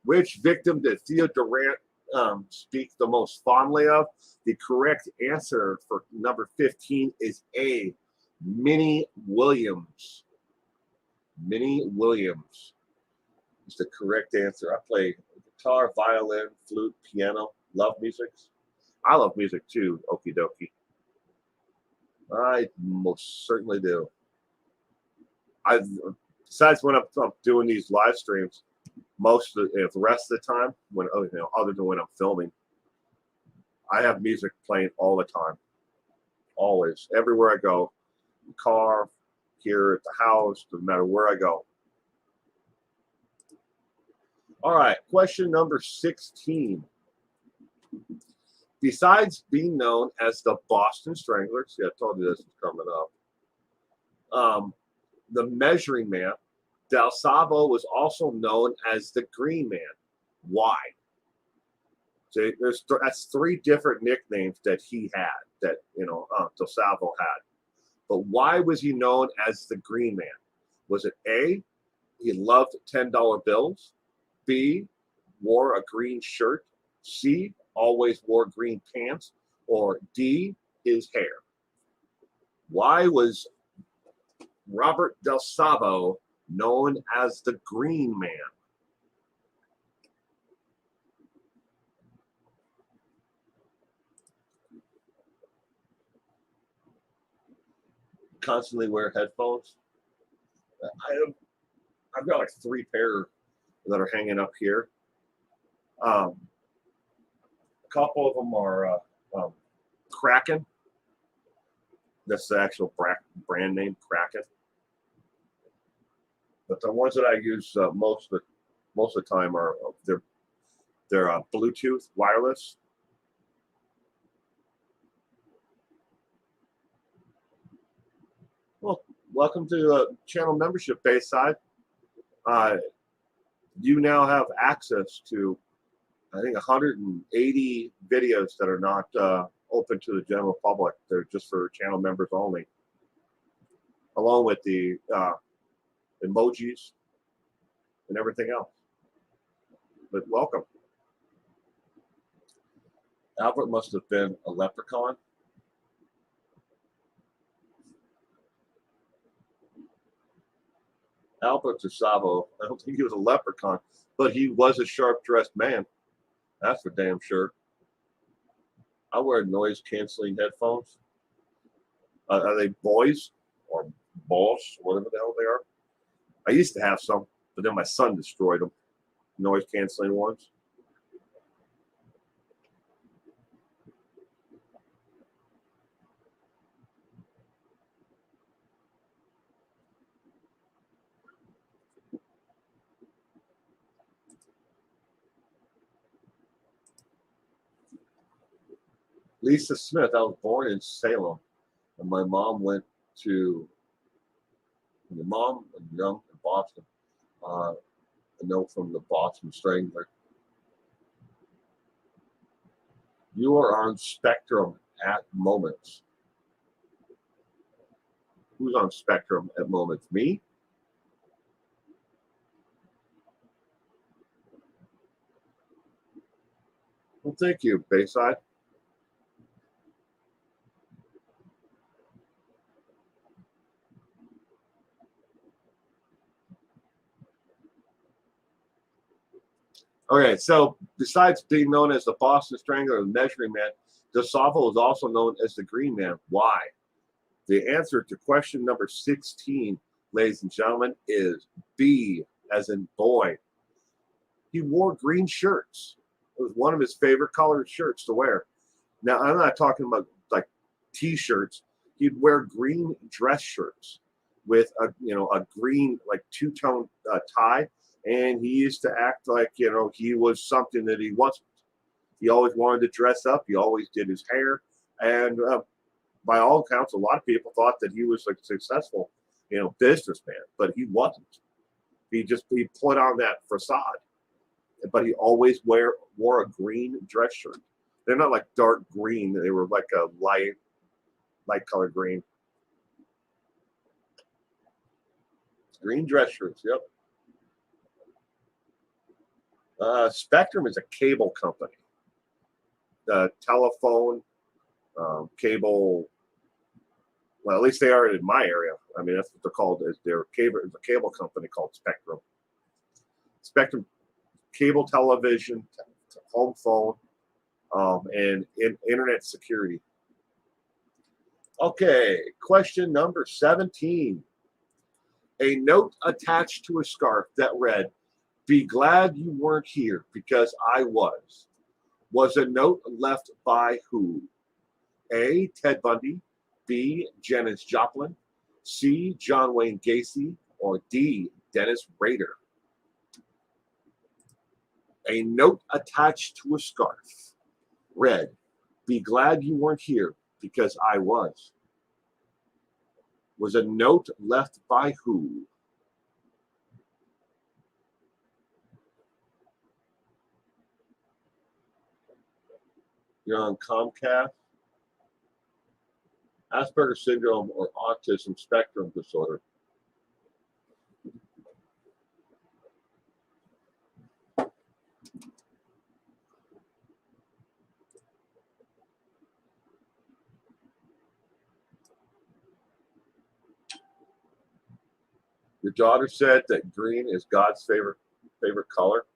Which victim did Theo Durant speak the most fondly of? The correct answer for number 15 is A, Minnie Williams. Minnie Williams is the correct answer. I play guitar, violin, flute, piano. Love music. I love music too, okie dokie. I most certainly do. Besides when I'm doing these live streams, the rest of the time, when other than when I'm filming, I have music playing all the time. Always, everywhere I go, in the car, here at the house, no matter where I go. All right, question number 16. Besides being known as the Boston Strangler, see, I told you this is coming up. The Measuring Man, Del Savo was also known as the Green Man. Why? So that's three different nicknames that he had, that Del Savo had. But why was he known as the Green Man? Was it A, he loved $10 bills, B, wore a green shirt, C, always wore green pants, or D, his hair? Why was Robert Del Savo known as the Green Man? Constantly wear headphones. I've got like 3 pair that are hanging up here. A couple of them are Kraken. That's the actual brand name, Kraken. But the ones that I use most of the time are they're Bluetooth wireless. Well, welcome to channel membership, Bayside. You now have access to, I think, 180 videos that are not open to the general public. They're just for channel members only, along with the emojis and everything else. But welcome. Albert must have been a leprechaun. Albert DeSavo, I don't think he was a leprechaun, but he was a sharp-dressed man. That's for damn sure. I wear noise-canceling headphones. Are they boys or balls, whatever the hell they are? I used to have some, but then my son destroyed them. Noise-canceling ones. Lisa Smith, I was born in Salem, and my mom went to, young in Boston. I know from the Boston Strangler. You are on Spectrum at moments. Who's on Spectrum at moments? Me? Well, thank you, Bayside. Okay, so besides being known as the Boston Strangler and Measuring Man, DeSalvo is also known as the Green Man. Why? The answer to question number 16, ladies and gentlemen, is B, as in boy. He wore green shirts. It was one of his favorite colored shirts to wear. Now, I'm not talking about like T-shirts. He'd wear green dress shirts with a green like two-tone tie, and he used to act like he was something that he wasn't. He always wanted to dress up. He always did his hair, and by all accounts, a lot of people thought that he was like a successful, businessman, but he wasn't. He put on that facade, but he always wore a green dress shirt. They're not like dark green; they were like a light color green. Green dress shirts. Yep. Spectrum is a cable company. Telephone, cable. Well, at least they are in my area. I mean, that's what they're called. They're a cable company called Spectrum. Spectrum, cable television, home phone, and internet security. Okay, question number 17. A note attached to a scarf that read, "Be glad you weren't here because I was." Was a note left by who? A, Ted Bundy, B, Janis Joplin, C, John Wayne Gacy, or D, Dennis Rader? A note attached to a scarf read, "Be glad you weren't here because I was." Was a note left by who? You're on Comcast, Asperger's syndrome, or autism spectrum disorder. Your daughter said that green is God's favorite color.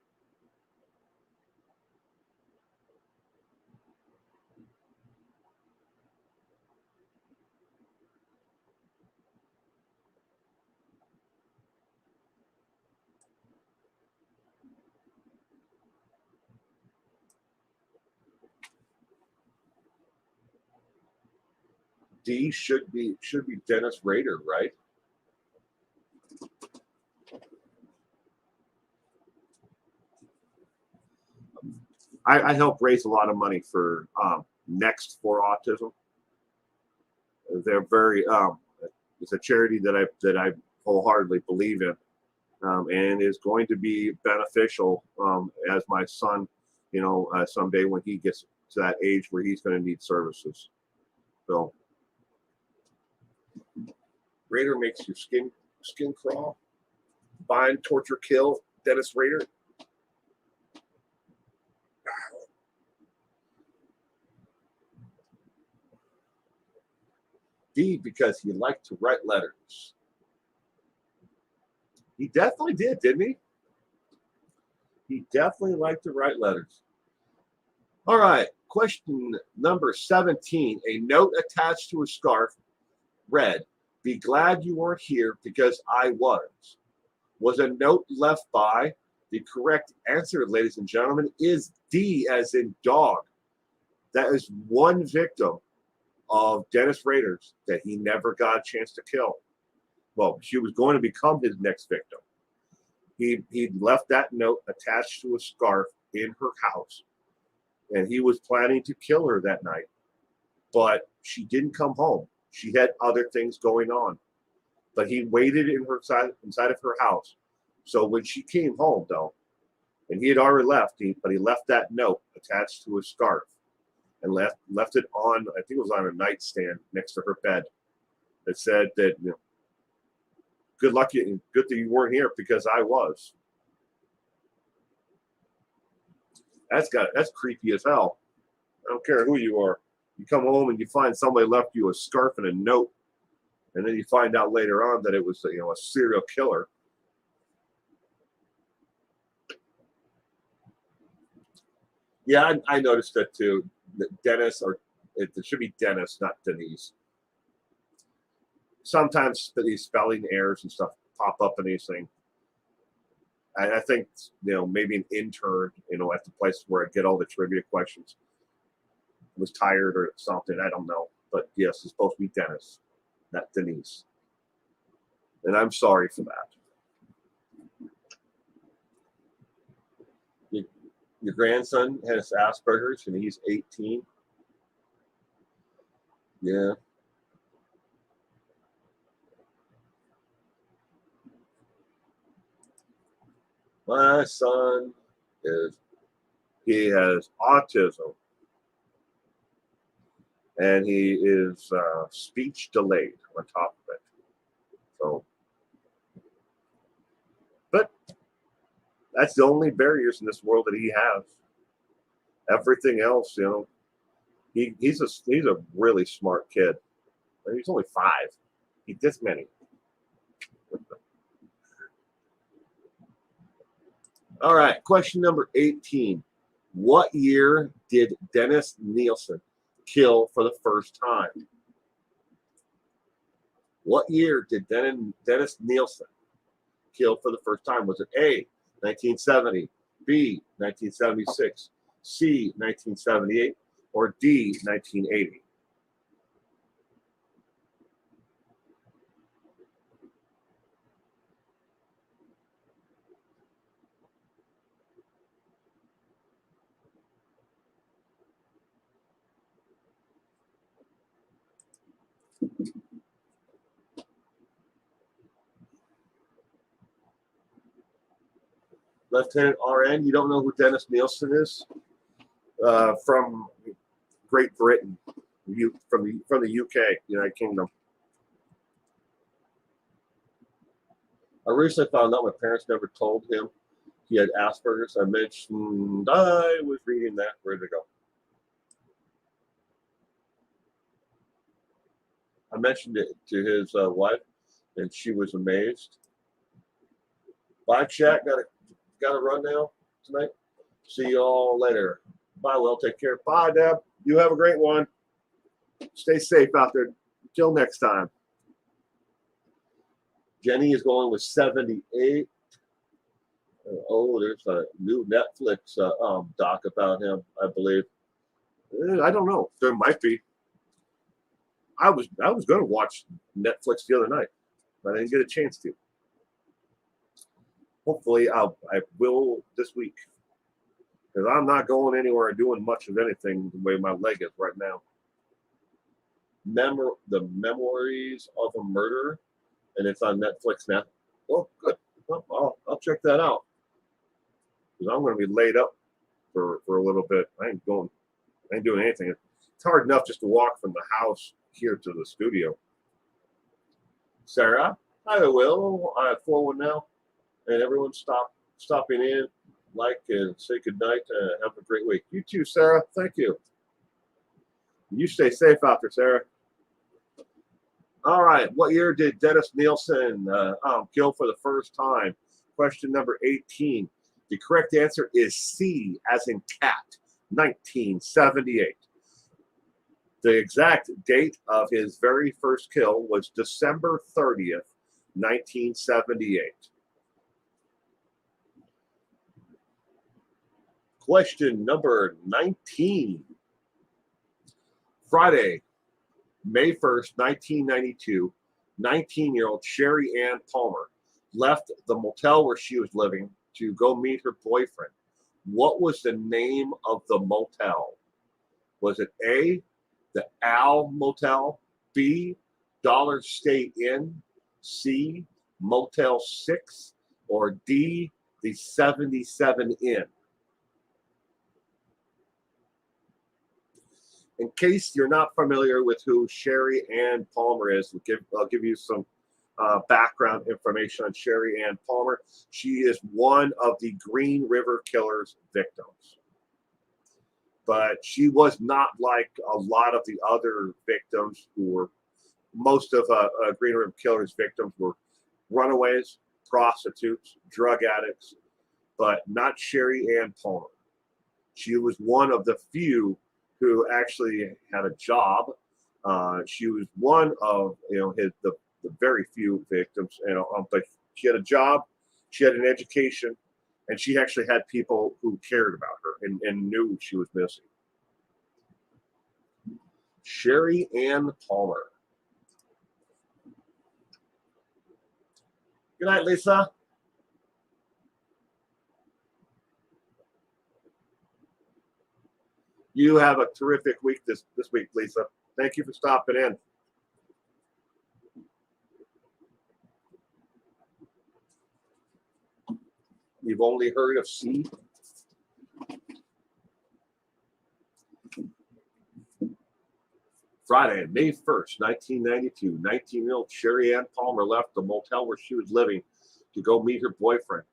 D should be Dennis Rader, right? I help raise a lot of money for Next for Autism. They're very it's a charity that I wholeheartedly believe in, and is going to be beneficial as my son, someday when he gets to that age where he's going to need services. So, Rader makes your skin crawl. Bind, torture, kill. Dennis Rader. D, because he liked to write letters. He definitely did, didn't he? He definitely liked to write letters. All right, question number 17. A note attached to a scarf read, "Be glad you weren't here because I was." Was a note left by? The correct answer, ladies and gentlemen, is D, as in dog. That is one victim of Dennis Rader's that he never got a chance to kill. Well, she was going to become his next victim. He left that note attached to a scarf in her house, and he was planning to kill her that night, but she didn't come home. She had other things going on, but he waited inside of her house. So when she came home, though, and he had already left, but he left that note attached to his scarf and left it on, I think it was on a nightstand next to her bed, that said that, good luck, good that you weren't here because I was. That's creepy as hell. I don't care who you are. You come home and you find somebody left you a scarf and a note, and then you find out later on that it was a serial killer. Yeah, I noticed that too. Dennis, or it should be Dennis, not Denise. Sometimes these spelling errors and stuff pop up in these things. I think, maybe an intern, at the place where I get all the trivia questions was tired or something. I don't know. But yes, it's supposed to be Dennis, not Denise. And I'm sorry for that. Your grandson has Asperger's and he's 18. Yeah. My son he has autism and he is speech delayed on top of it. So, but that's the only barriers in this world that he has. Everything else, he's a really smart kid. He's only 5. He's this many. All right, question number 18. What year did Dennis Nielsen kill for the first time? What year did Dennis Nielsen kill for the first time? Was it A, 1970, B, 1976, C, 1978, or D, 1980? Lieutenant RN, you don't know who Dennis Nielsen is? From Great Britain, from the UK, United Kingdom. I recently found out my parents never told him he had Asperger's. I mentioned I was reading that. Where'd it go? I mentioned it to his wife, and she was amazed. Bye, chat. Got to run now tonight. See you all later. Bye, Will. Take care. Bye, Deb. You have a great one. Stay safe out there. Until next time. Jenny is going with 78. There's a new Netflix doc about him, I believe. I don't know. There might be. I was going to watch Netflix the other night, but I didn't get a chance to. Hopefully, I will this week, because I'm not going anywhere or doing much of anything the way my leg is right now. The Memories of a Murderer, and it's on Netflix now. Oh, good. Well, I'll check that out, because I'm going to be laid up for a little bit. I ain't doing anything. It's hard enough just to walk from the house here to the studio. Sarah, hi, Will. I have 4-1 now. And everyone stopping in, and say goodnight. Have a great week. You too, Sarah. Thank you. You stay safe out there, Sarah. All right. What year did Dennis Nielsen kill for the first time? Question number 18. The correct answer is C, as in cat, 1978. The exact date of his very first kill was December 30th, 1978. Question number 19. Friday, May 1st, 1992, 19-year-old Sherry Ann Palmer left the motel where she was living to go meet her boyfriend. What was the name of the motel? Was it A, the Al Motel, B, Dollar State Inn, C, Motel 6, or D, the 77 Inn? In case you're not familiar with who Sherry Ann Palmer is, I'll give you some background information on Sherry Ann Palmer. She is one of the Green River Killers victims. But she was not like a lot of the other victims who were, most of Green River Killers victims were runaways, prostitutes, drug addicts, but not Sherry Ann Palmer. She was one of the few who actually had a job. She was one of the very few victims. But she had a job, she had an education, and she actually had people who cared about her and knew she was missing. Sherry Ann Palmer. Good night, Lisa. You have a terrific week this week, Lisa. Thank you for stopping in. You've only heard of C? Friday, May 1st, 1992, 19-year-old Sherry Ann Palmer left the motel where she was living to go meet her boyfriend.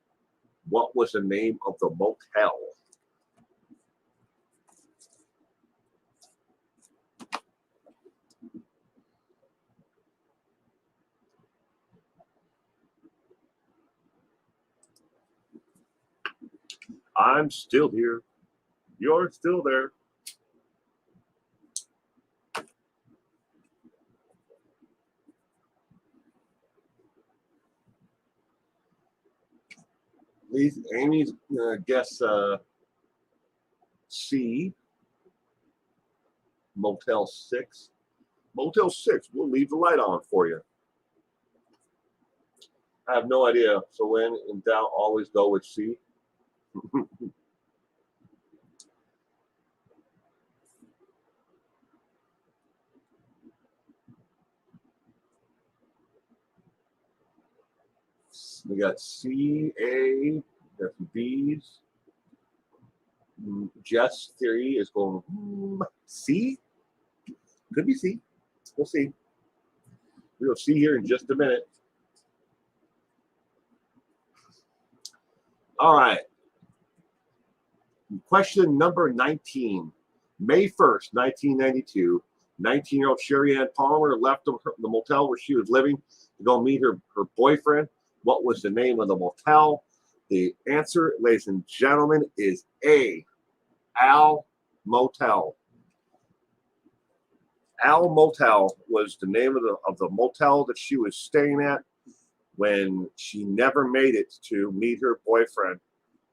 What was the name of the motel? I'm still here. You're still there. Amy's guess C. Motel 6. Motel 6. We'll leave the light on for you. I have no idea. So when in doubt, always go with C. We got C, A, there's B's. Jess theory is going C. Could be C. We'll see. We'll see here in just a minute. All right. Question number 19. May 1st, 1992. 19-year-old Sherry Ann Palmer left the motel where she was living to go meet her boyfriend. What was the name of the motel? The answer, ladies and gentlemen, is A. Al Motel. Al Motel was the name of the motel that she was staying at when she never made it to meet her boyfriend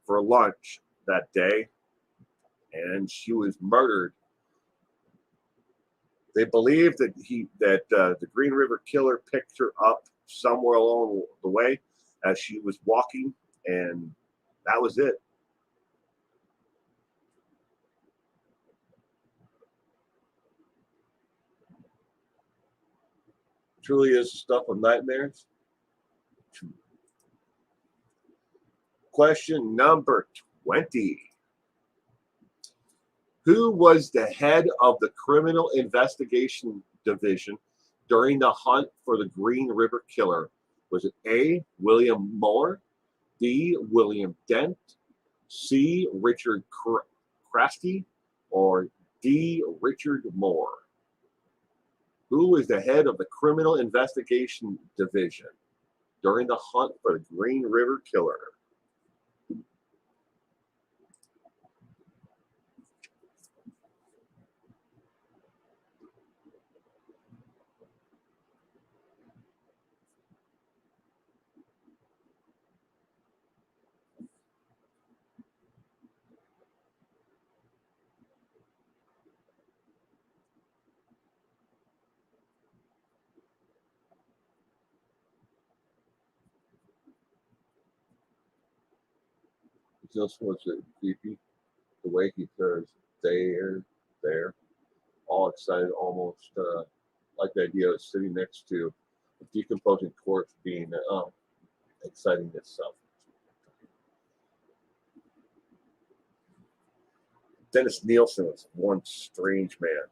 for lunch that day, and she was murdered. They believe that the Green River Killer picked her up somewhere along the way as she was walking, and that was it. Truly is the stuff of nightmares. Question number 20. Who was the head of the Criminal Investigation Division during the hunt for the Green River Killer? Was it A. William Moore, B. William Dent, C. Richard Crasty, or D. Richard Moore? Who was the head of the Criminal Investigation Division during the hunt for the Green River Killer? Just was creepy the way he says there, all excited, almost like the idea of sitting next to a decomposing corpse being exciting itself. Dennis Nielsen was one strange man.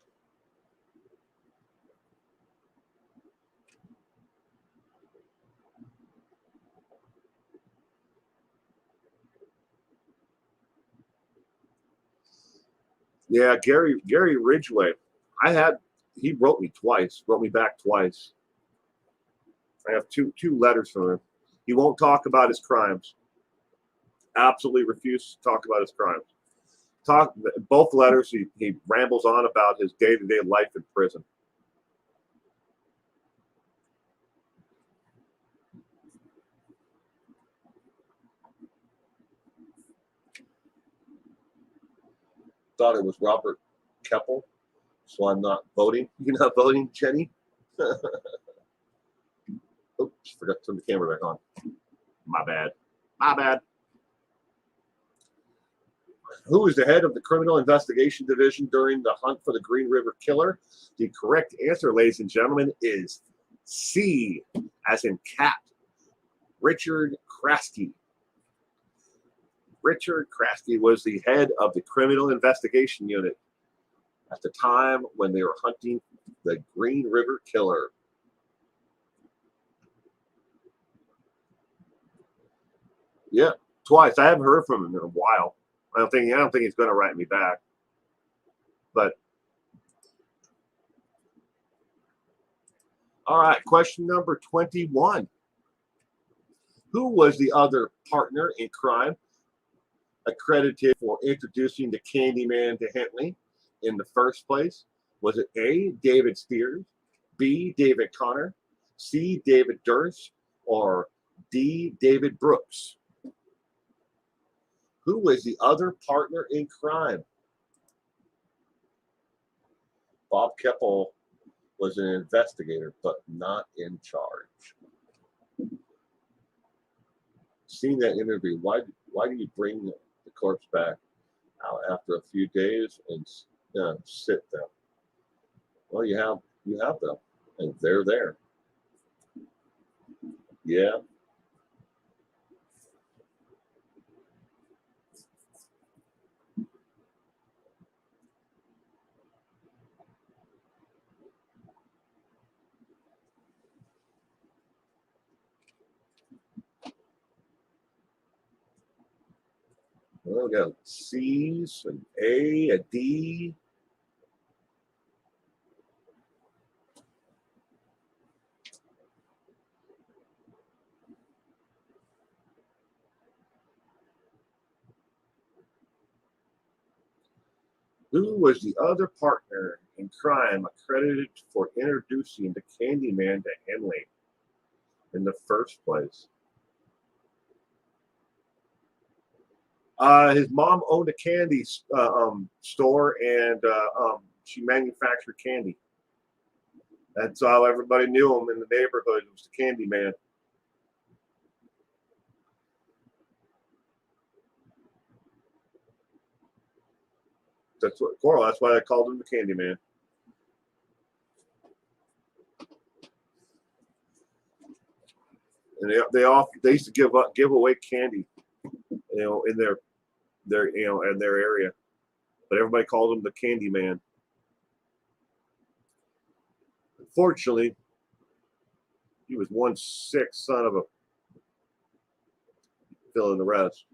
Yeah, Gary Ridgway. He wrote me back twice. I have two letters from him. He won't talk about his crimes. Absolutely refuses to talk about his crimes. Both letters, he rambles on about his day-to-day life in prison. Thought it was Robert Keppel, so I'm not voting. You're not voting, Jenny? Oops, forgot to turn the camera back on. My bad. My bad. Who is the head of the Criminal Investigation Division during the hunt for the Green River Killer? The correct answer, ladies and gentlemen, is C, as in cat. Richard Kraske. Richard Kraske was the head of the Criminal Investigation Unit at the time when they were hunting the Green River Killer. Yeah, twice. I haven't heard from him in a while. I don't think he's going to write me back. But all right, question number 21. Who was the other partner in crime accredited for introducing the Candyman to Henley in the first place? Was it A, David Steers, B, David Connor, C, David Durst, or D, David Brooks? Who was the other partner in crime? Bob Keppel was an investigator, but not in charge. Seeing that interview, why do you bring the corpse back out after a few days and sit them? Well, you have them, and they're there. Yeah. Well, we got C's, an A, a D. Who was the other partner in crime accredited for introducing the Candyman to Henley in the first place? His mom owned a candy store, and she manufactured candy. That's how everybody knew him in the neighborhood. It was the Candyman. That's why they called him the Candyman. And they used to give away candy, in their in their area, but everybody called him the Candyman. Unfortunately, he was one sick son of a. Fill in the rest.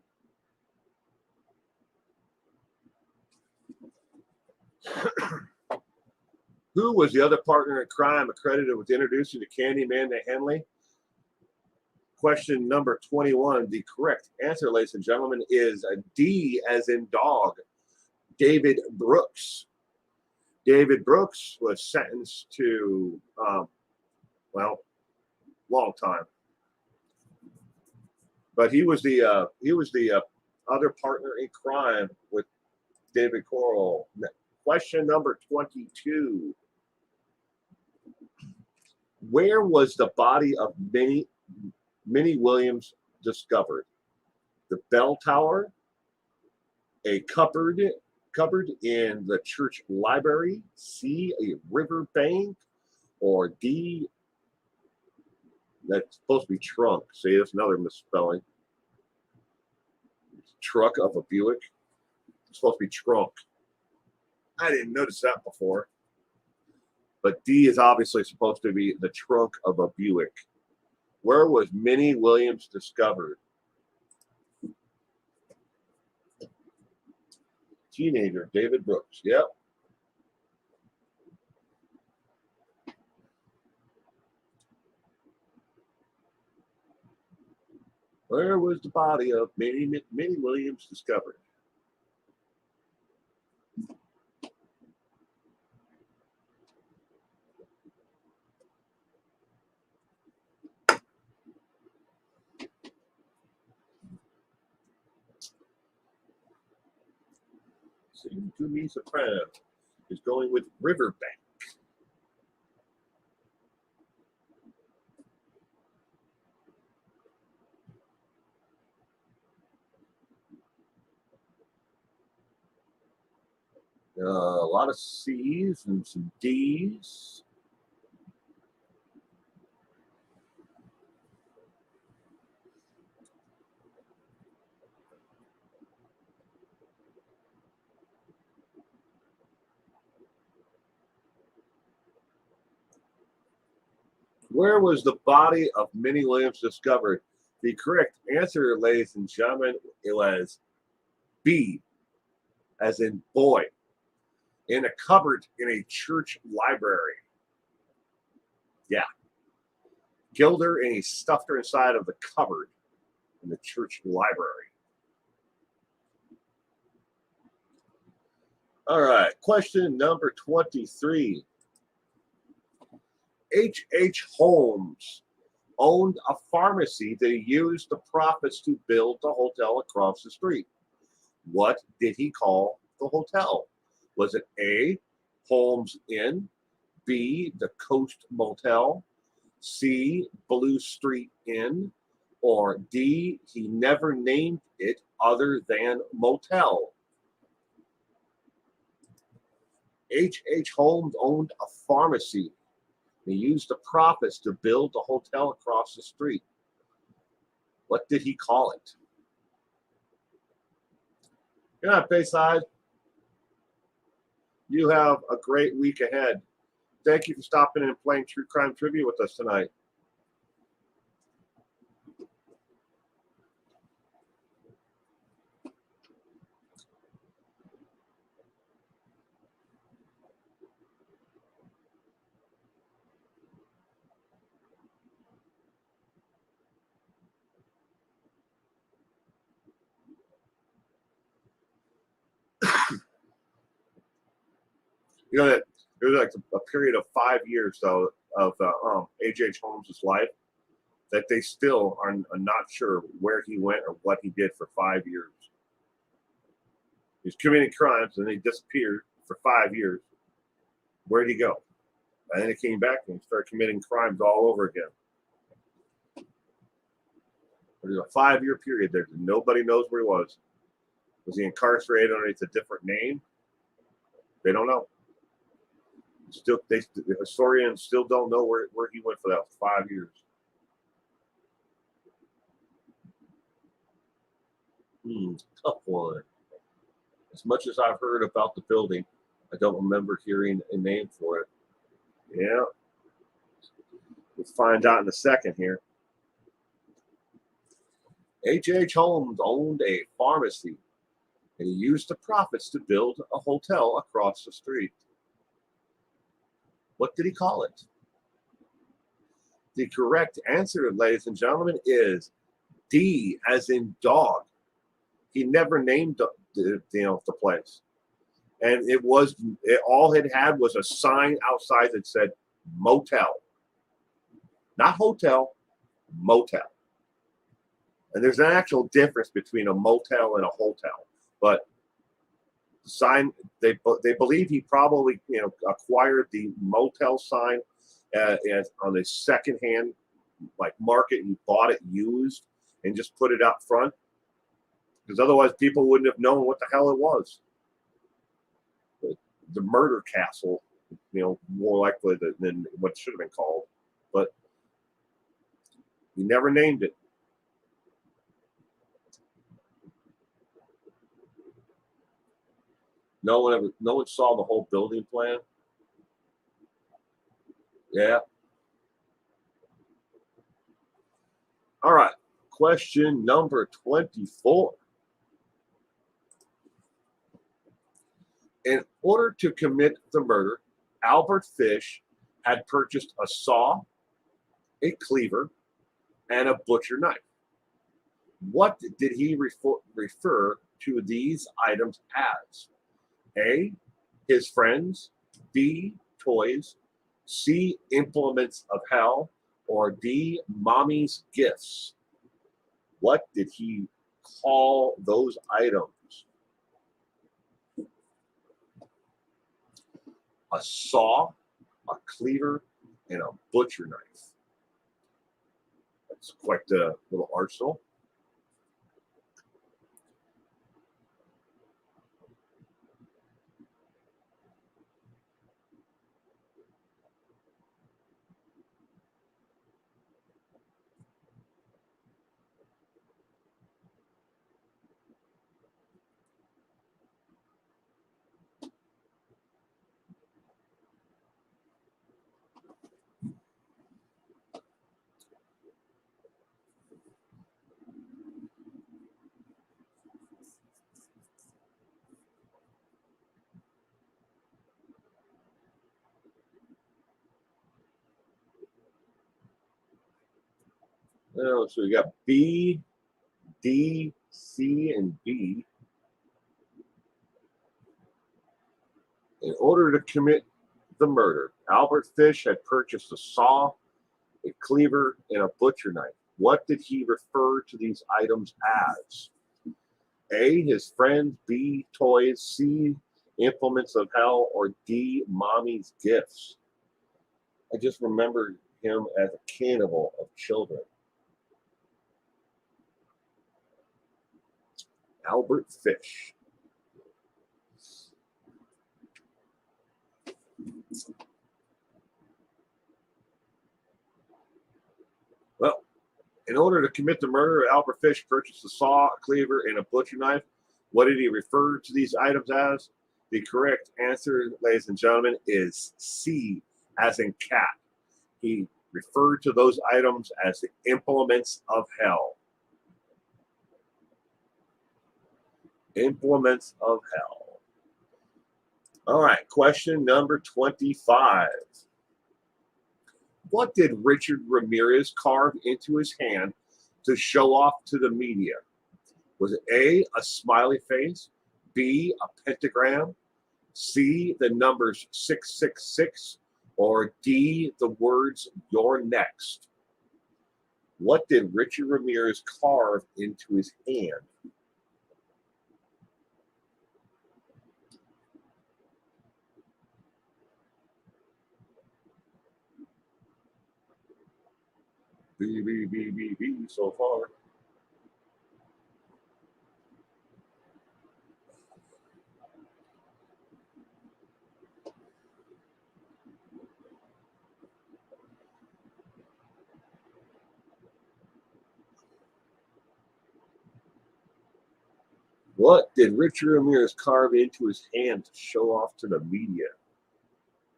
Who was the other partner in crime accredited with introducing the Candyman to Henley? Question number 21. The correct answer, ladies and gentlemen, is a D, as in dog. David Brooks. David Brooks was sentenced to, long time. But he was the other partner in crime with David Coral. Question number 22. Where was the body of Minnie Williams discovered? The bell tower, a cupboard in the church library, C, a river bank, or D, that's supposed to be trunk. See, that's another misspelling. Truck of a Buick. It's supposed to be trunk. I didn't notice that before. But D is obviously supposed to be the trunk of a Buick. Where was Minnie Williams discovered? Teenager, David Brooks. Yep. Where was the body of Minnie Williams discovered? Sing to me soprano is going with Riverbank. A lot of C's and some D's. Where was the body of Minnie Williams discovered? The correct answer, ladies and gentlemen, it was B, as in boy, in a cupboard in a church library. Yeah. Killed her and he stuffed her inside of the cupboard in the church library. All right, question number 23. H. Holmes owned a pharmacy that he used the profits to build the hotel across the street. What did he call the hotel? Was it A, Holmes Inn, B, the Coast Motel, C, Blue Street Inn, or D, he never named it other than motel? H. Holmes owned a pharmacy. He used the profits to build the hotel across the street. What did he call it? Good night, Bayside. You have a great week ahead. Thank you for stopping in and playing True Crime Trivia with us tonight. You know that there was like a period of 5 years though of H. Holmes' life that they still are not sure where he went or what he did for 5 years. He's committing crimes and he disappeared for 5 years. Where did he go? And then he came back and started committing crimes all over again. There's a 5-year period there. Nobody knows where he was. Was he incarcerated underneath a different name? They don't know. Still, the historians still don't know where he went for that 5 years. Tough one. As much as I've heard about the building, I don't remember hearing a name for it. Yeah. We'll find out in a second here. H. Holmes owned a pharmacy, and he used the profits to build a hotel across the street. What did he call it? The correct answer, ladies and gentlemen, is D, as in dog. He never named the place, and all it had was a sign outside that said motel, not hotel, motel. And there's an actual difference between a motel and a hotel, but the sign they believe he probably acquired the motel sign as on a secondhand market and bought it used and just put it out front, because otherwise people wouldn't have known what the hell it was. The murder castle, more likely than what it should have been called, but he never named it. No one saw the whole building plan. Yeah. All right. Question number 24. In order to commit the murder, Albert Fish had purchased a saw, a cleaver, and a butcher knife. What did he refer to these items as? A, his friends, B, toys, C, implements of hell, or D, mommy's gifts? What did he call those items? a saw, a cleaver, and a butcher knife. That's quite the little arsenal. So we got B, D, C, and B. In order to commit the murder, Albert Fish had purchased a saw, a cleaver, and a butcher knife. What did he refer to these items as? A, his friends, B, toys, C, implements of hell, or D, mommy's gifts. I just remembered him as a cannibal of children. Albert Fish. Well, in order to commit the murder, Albert Fish purchased a saw, a cleaver, and a butcher knife. What did he refer to these items as? The correct answer, ladies and gentlemen, is C, as in cat. He referred to those items as the implements of hell. Implements of hell. All right, question number 25. What did Richard Ramirez carve into his hand to show off to the media? Was it A, a smiley face, B, a pentagram, C, the numbers 666, or D, the words, "You're next"? What did Richard Ramirez carve into his hand? B so far. What did Richard Ramirez carve into his hand to show off to the media?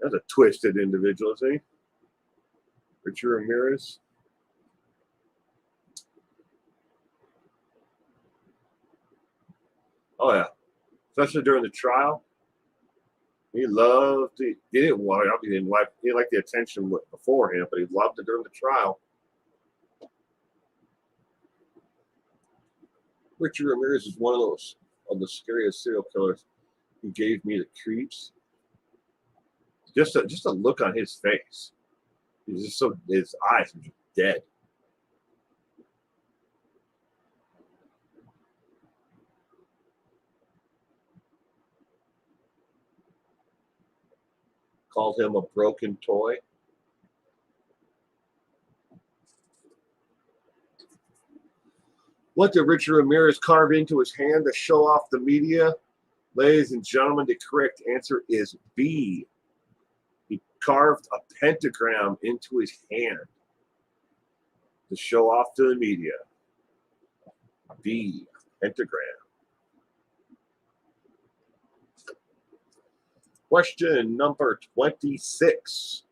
That's a twisted individual, isn't he? Richard Ramirez. Oh yeah, especially during the trial. He loved it. He didn't want it. He didn't like the attention beforehand, but he loved it during the trial. Richard Ramirez is one of the scariest serial killers. He gave me the creeps. Just a look on his face. He's just so, his eyes are just dead. Called him a broken toy. What did Richard Ramirez carve into his hand to show off the media? Ladies and gentlemen, the correct answer is B. He carved a pentagram into his hand to show off to the media. B, pentagram. Question number 26.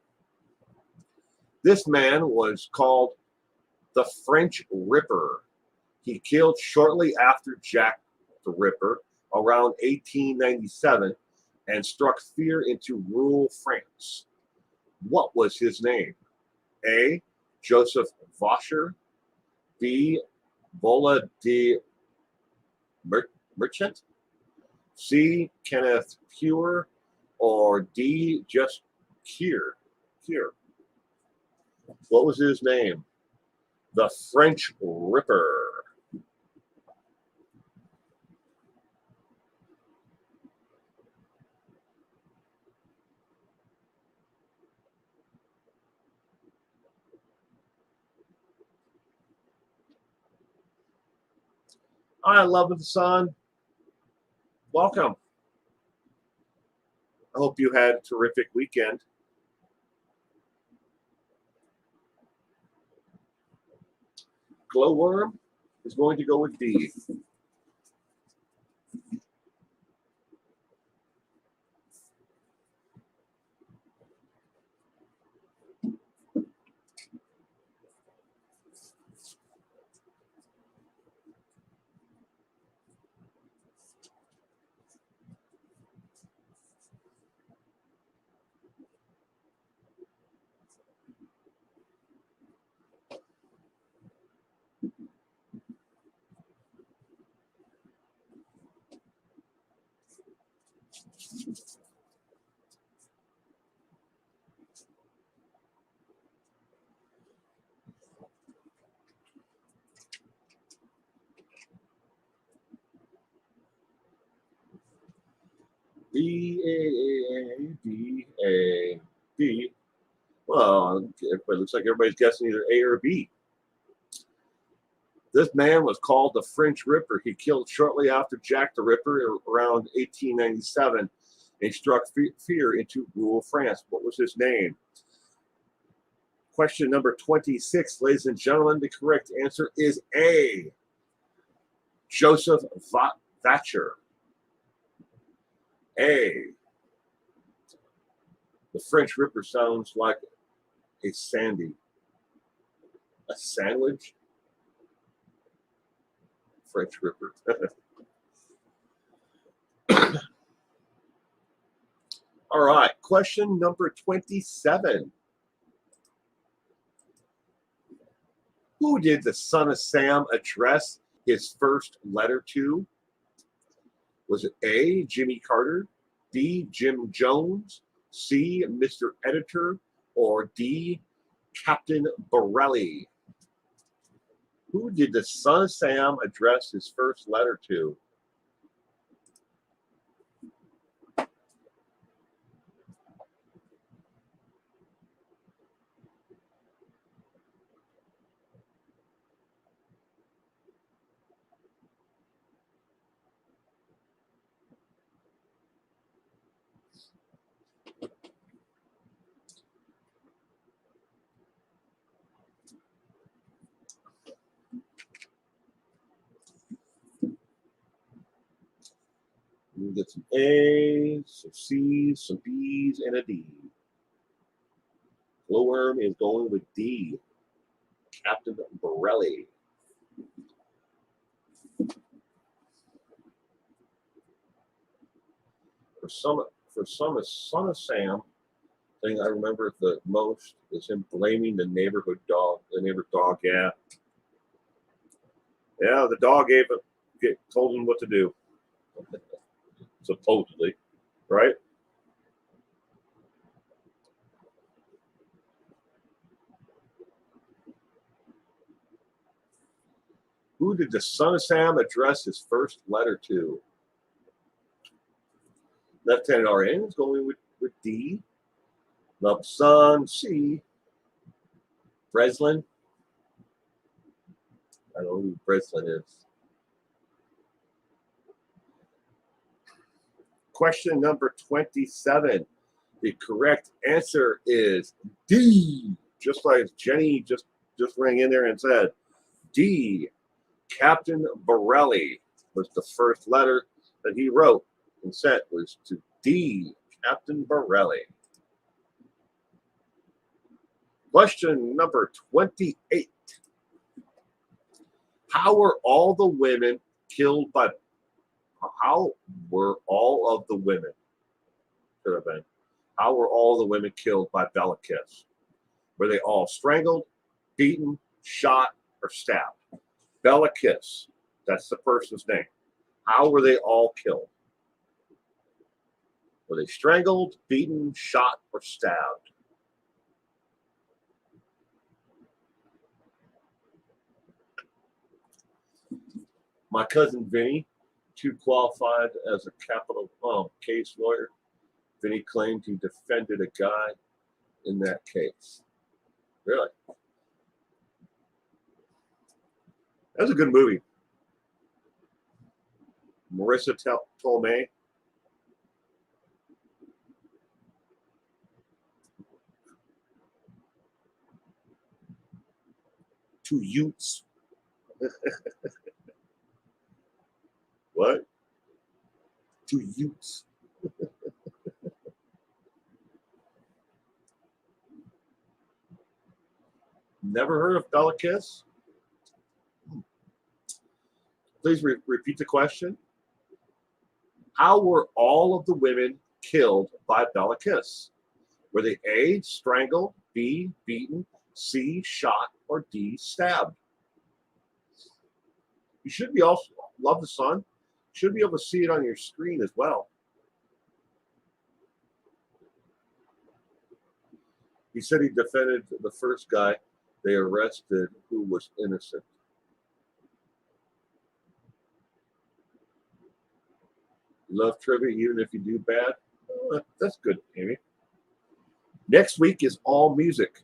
This man was called the French Ripper. He killed shortly after Jack the Ripper around 1897 and struck fear into rural France. What was his name? A, Joseph Vaucher, B, Vola de Merchant, C, Kenneth Pure, or D, just Kier. What was his name? The French Ripper. I love the sun. Welcome. I hope you had a terrific weekend. Glowworm is going to go with D. B. Well, it looks like everybody's guessing either A or B. This man was called the French Ripper. He killed shortly after Jack the Ripper around 1897. He struck fear into rural France. What was his name? Question number 26, ladies and gentlemen. The correct answer is A. Joseph Thatcher. A. The French Ripper sounds like a sandy. A sandwich? French Ripper. All right, question number 27. Who did the Son of Sam address his first letter to? Was it A, Jimmy Carter, B, Jim Jones, C, Mr. Editor, or D, Captain Borelli? Who did the Son of Sam address his first letter to? We get some A's, some C's, some B's, and a D. Glowworm is going with D. Captain Borelli. For some Son of Sam, thing I remember the most is him blaming the neighbor dog. Yeah, the dog told him what to do. Supposedly, right? Who did the Son of Sam address his first letter to? Lieutenant R.N. is going with D. Love Son, C. Breslin. I don't know who Breslin is. Question number 27. The correct answer is D. Just like Jenny just rang in there and said, D. Captain Borelli was the first letter that he wrote and sent was to D. Captain Borelli. Question number 28. How were all the women killed by? How were all of the women? Could have been. How were all the women killed by Bella Kiss? Were they all strangled, beaten, shot, or stabbed? Bella Kiss. That's the person's name. How were they all killed? Were they strangled, beaten, shot, or stabbed? My cousin Vinny, too qualified as a capital case lawyer, Vinny claimed he defended a guy in that case. Really? That was a good movie. Marissa Tomei. Two Utes. What? Two Utes. Never heard of Bella Kiss? Please repeat the question. How were all of the women killed by Bella Kiss? Were they A, strangled, B, beaten, C, shot, or D, stabbed? You should be also, love the sun, should be able to see it on your screen as well. He said he defended the first guy they arrested who was innocent. Love trivia even if you do bad? Oh, that's good, Amy. Next week is all music.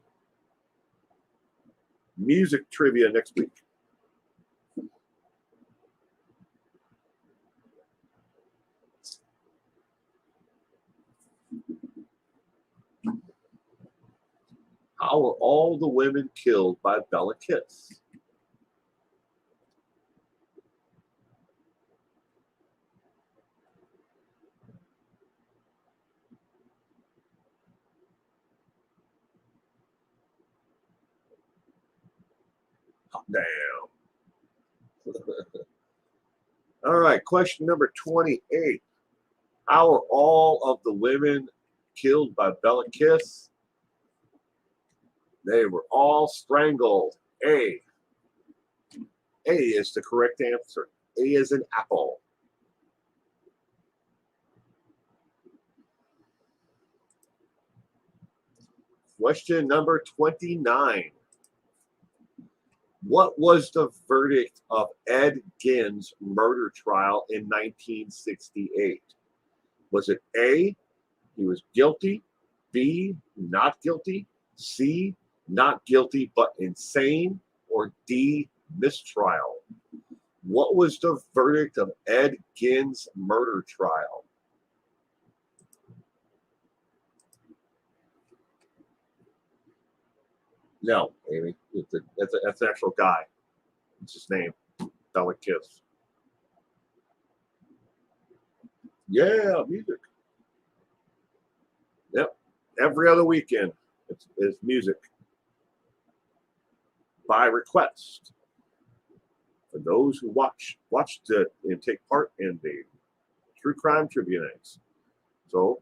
Music trivia next week. How were all the women killed by Bella Kiss? Damn. All right, question number 28. How are all of the women killed by Bella Kiss? They were all strangled. A. A is the correct answer. A is an apple. Question number 29. What was the verdict of Ed Gein's murder trial in 1968? Was it A, he was guilty, B, not guilty, C, not guilty but insane, or D, mistrial? What was the verdict of Ed Gein's murder trial? No, Amy. That's an actual guy. It's his name. Bella Kiss. Yeah, music. Yep. Every other weekend, it's music by request. For those who watched it and take part in the True Crime Trivia Nights. So,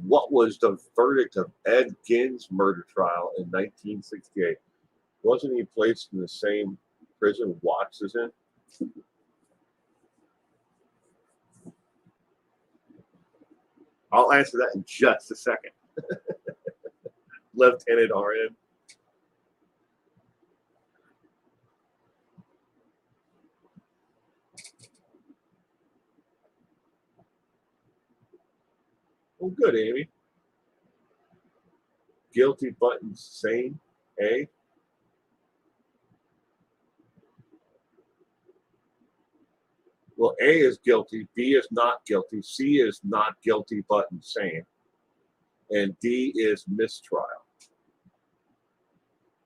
what was the verdict of Ed Gein's murder trial in 1968? Wasn't he placed in the same prison Watts is in? I'll answer that in just a second. Lieutenant RN. Well, good, Amy. Guilty but insane, A. Well, A is guilty, B is not guilty, C is not guilty but insane, and D is mistrial.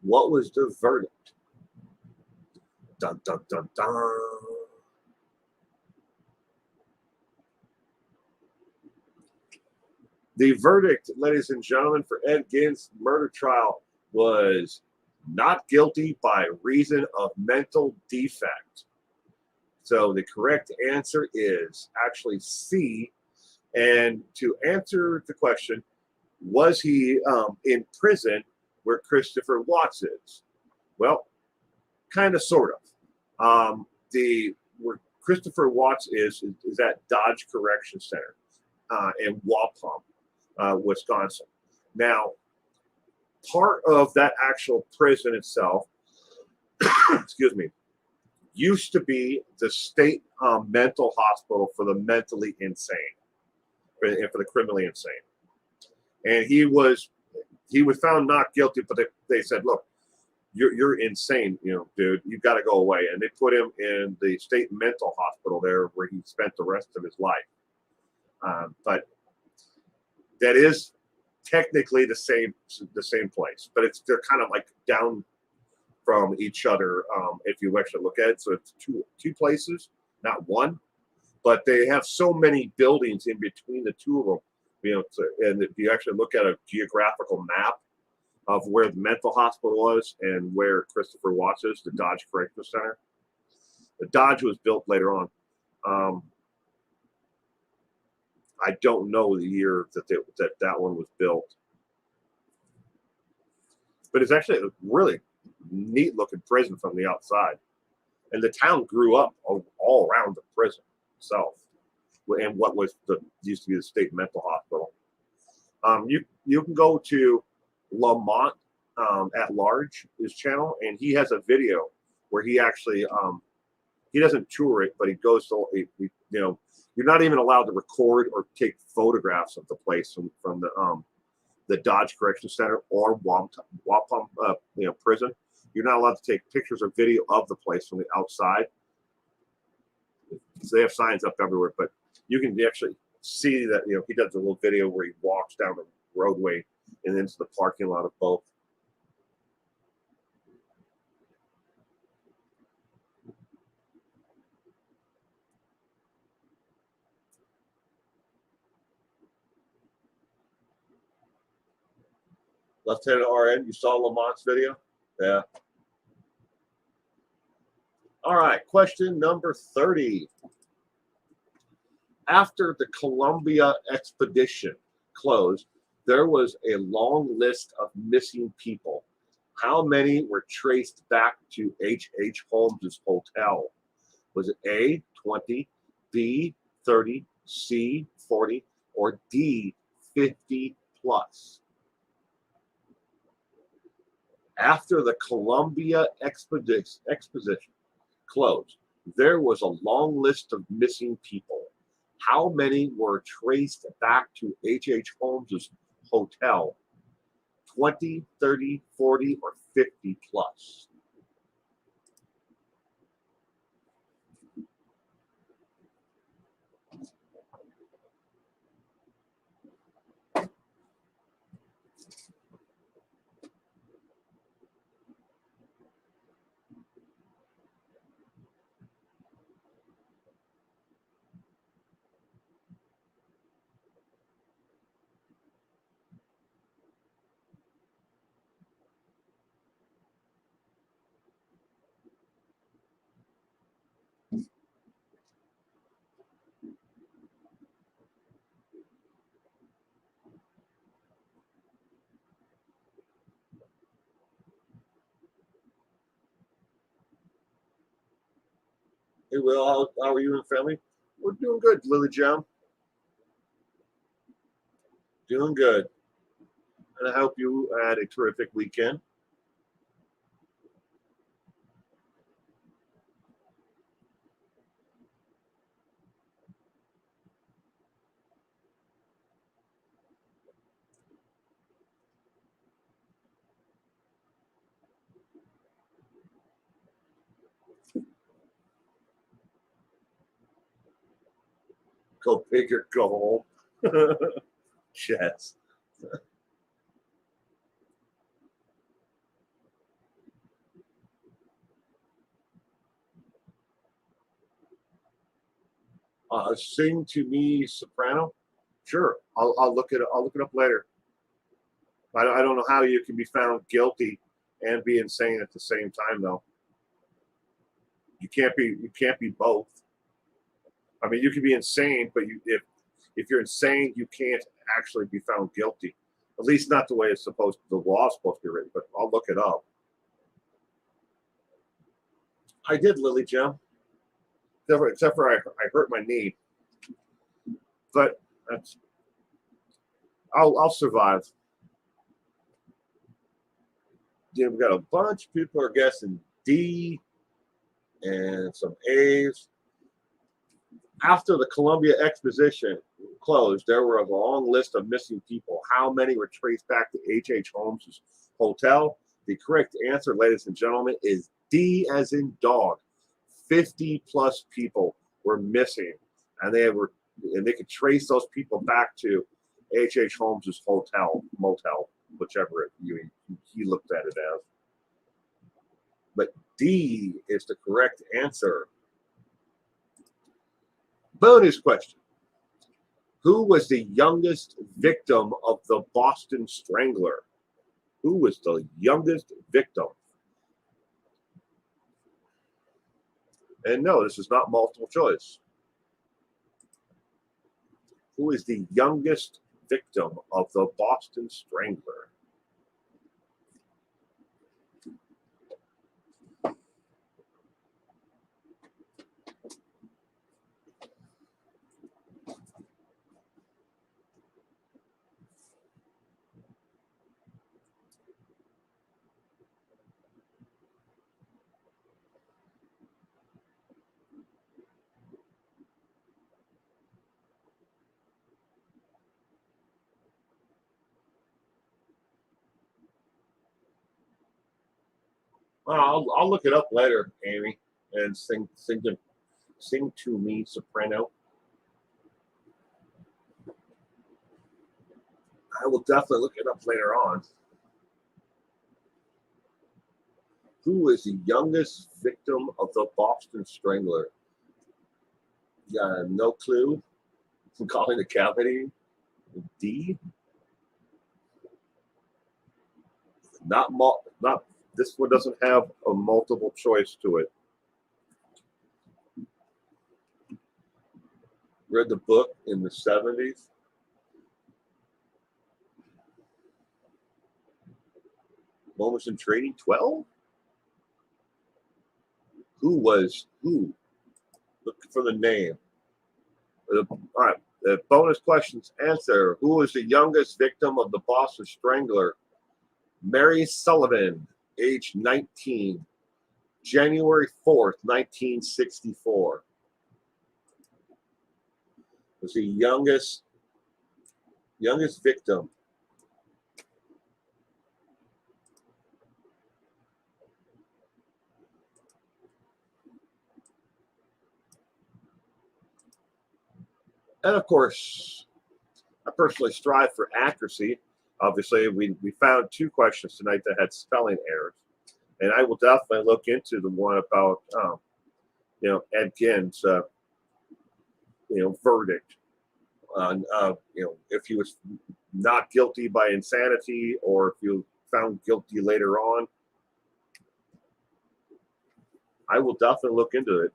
What was the verdict? Dun, dun, dun, dun. The verdict, ladies and gentlemen, for Ed Gein's murder trial was not guilty by reason of mental defect. So the correct answer is actually C. And to answer the question, was he in prison where Christopher Watts is? Well, kind of, sort of. Where Christopher Watts is at Dodge Correction Center in Waupun, Wisconsin. Now, part of that actual prison itself, excuse me, used to be the state mental hospital for the mentally insane, and for the criminally insane. And he was, he was found not guilty, but they said, look, you're insane, dude. You got to go away. And they put him in the state mental hospital there where he spent the rest of his life. But that is technically the same place, but they're kind of like down from each other if you actually look at it. So it's two places, not one. But they have so many buildings in between the two of them, and if you actually look at a geographical map of where the mental hospital was and where Christopher Watts is, the Dodge Correctional Center. The Dodge was built later on. I don't know the year that one was built, but it's actually a really neat looking prison from the outside, and the town grew up all around the prison itself, and what used to be the state mental hospital. You can go to Lamont at large, his channel, and he has a video where he actually he doesn't tour it, but he goes to you're not even allowed to record or take photographs of the place from the Dodge Correctional Center or Waupun prison. You're not allowed to take pictures or video of the place from the outside. So they have signs up everywhere, but you can actually see that he does a little video where he walks down the roadway and into the parking lot of both. Lieutenant RN, you saw Lamont's video? Yeah. All right, question number 30. After the Columbia expedition closed, there was a long list of missing people. How many were traced back to H.H. Holmes' hotel? Was it A, 20, B, 30, C, 40, or D, 50 plus? After the Columbia exposition closed, there was a long list of missing people. How many were traced back to H.H. Holmes' hotel? 20, 30, 40, or 50 plus? Hey, Will, how are you and family? We're doing good, Lily Jam. Doing good. And I hope you had a terrific weekend. Go big or go home. Yes. Sing to me, soprano. Sure, I'll look it. I'll look it up later. I don't know how you can be found guilty and be insane at the same time, though. You can't be both. I mean, you can be insane, but if you're insane, you can't actually be found guilty. At least not the way it's supposed. The law's supposed to be written. But I'll look it up. I did, Lily Jim. Except for I hurt my knee. But I'll survive. Yeah, we've got a bunch of people are guessing D and some A's. After the Columbia Exposition, closed, there were a long list of missing people. How many were traced back to H.H. Holmes' hotel? The correct answer, ladies and gentlemen, is D as in dog. 50 plus people were missing, and they could trace those people back to H.H. Holmes' motel, whichever he looked at it as. But D is the correct answer. Bonus question. Who was the youngest victim of the Boston Strangler? Who was the youngest victim? And no, this is not multiple choice. Who is the youngest victim of the Boston Strangler? Well, I'll look it up later, Amy, and sing to me, soprano. I will definitely look it up later on. Who is the youngest victim of the Boston Strangler? No clue. I'm calling the cavity. D. Not this one doesn't have a multiple choice to it. Read the book in the 70s. Moments in Training 12? Who? Look for the name. All right. The bonus questions answer. Who was the youngest victim of the Boston Strangler? Mary Sullivan, age 19. January 4th, 1964. Was the youngest victim. And of course, I personally strive for accuracy. Obviously, we found 2 questions tonight that had spelling errors. And I will definitely look into the one about, Ed Gein's, verdict on, if he was not guilty by insanity or if he was found guilty later on. I will definitely look into it.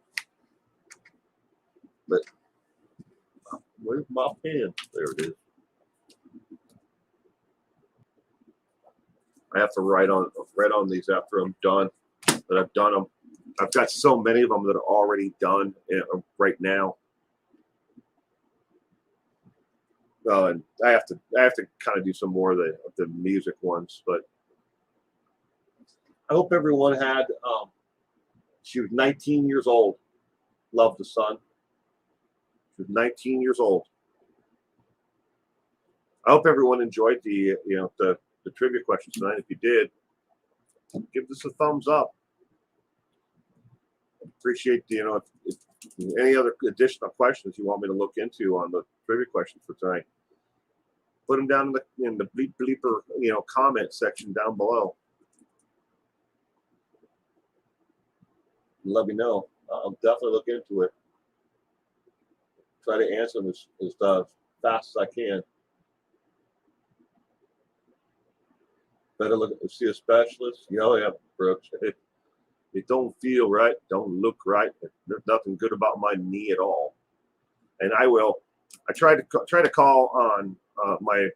But where's my pen? There it is. I have to write on these after I'm done. But I've done them. I've got so many of them that are already done right now. And I have to kind of do some more of the music ones. But I hope everyone had. She was 19 years old. Loved the son. She was 19 years old. I hope everyone enjoyed the trivia questions tonight. If you did, give this a thumbs up. Appreciate if any other additional questions you want me to look into on the trivia questions for tonight. Put them down in the bleeper comment section down below. Let me know. I'll definitely look into it. Try to answer them as fast as I can. Better see a specialist. Yeah, Brooks. It don't feel right. Don't look right. There's nothing good about my knee at all. And I tried to call on my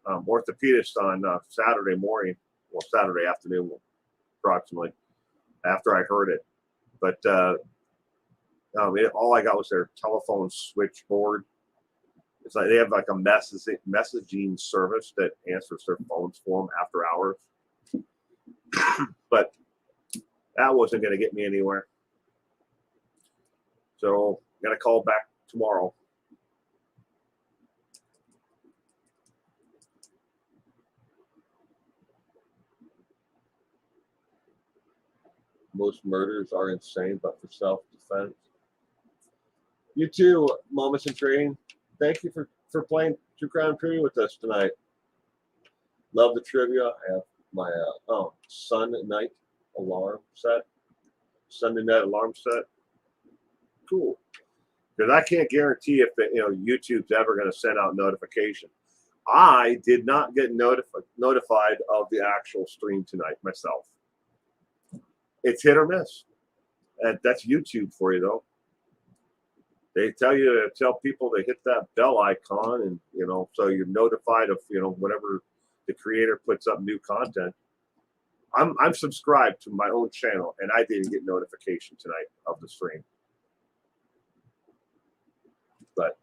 orthopedist on Saturday morning, or Saturday afternoon, approximately, after I heard it. But all I got was their telephone switchboard. It's like they have like a messaging service that answers their phones for them after hours. But that wasn't going to get me anywhere. So I'm going to call back tomorrow. Most murders are insane, but for self-defense. You too, Moments in Trading. Thank you for playing True Crime Trivia with us tonight. Love the trivia. I have my Sunday night alarm set. Cool. Because I can't guarantee if YouTube's ever going to send out notification. I did not get notified of the actual stream tonight myself. It's hit or miss. And that's YouTube for you, though. They tell you to tell people to hit that bell icon, and so you're notified of whenever the creator puts up new content. I'm subscribed to my own channel, and I didn't get notification tonight of the stream. But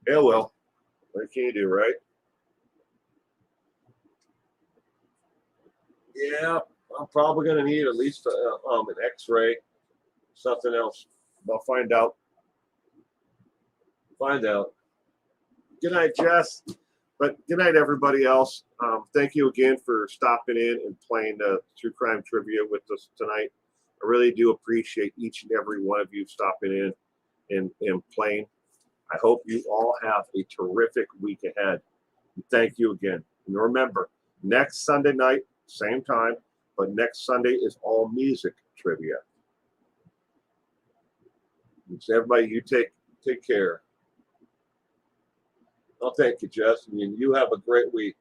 yeah, well, what can you do, right? Yeah, I'm probably going to need at least an X-ray, something else. I'll find out. Good night, Jess. But good night, everybody else. Thank you again for stopping in and playing the True Crime Trivia with us tonight. I really do appreciate each and every one of you stopping in and playing. I hope you all have a terrific week ahead. And thank you again. And remember, next Sunday night, same time, but next Sunday is all music trivia. So everybody, you take care. Oh, thank you, Jess. And you have a great week.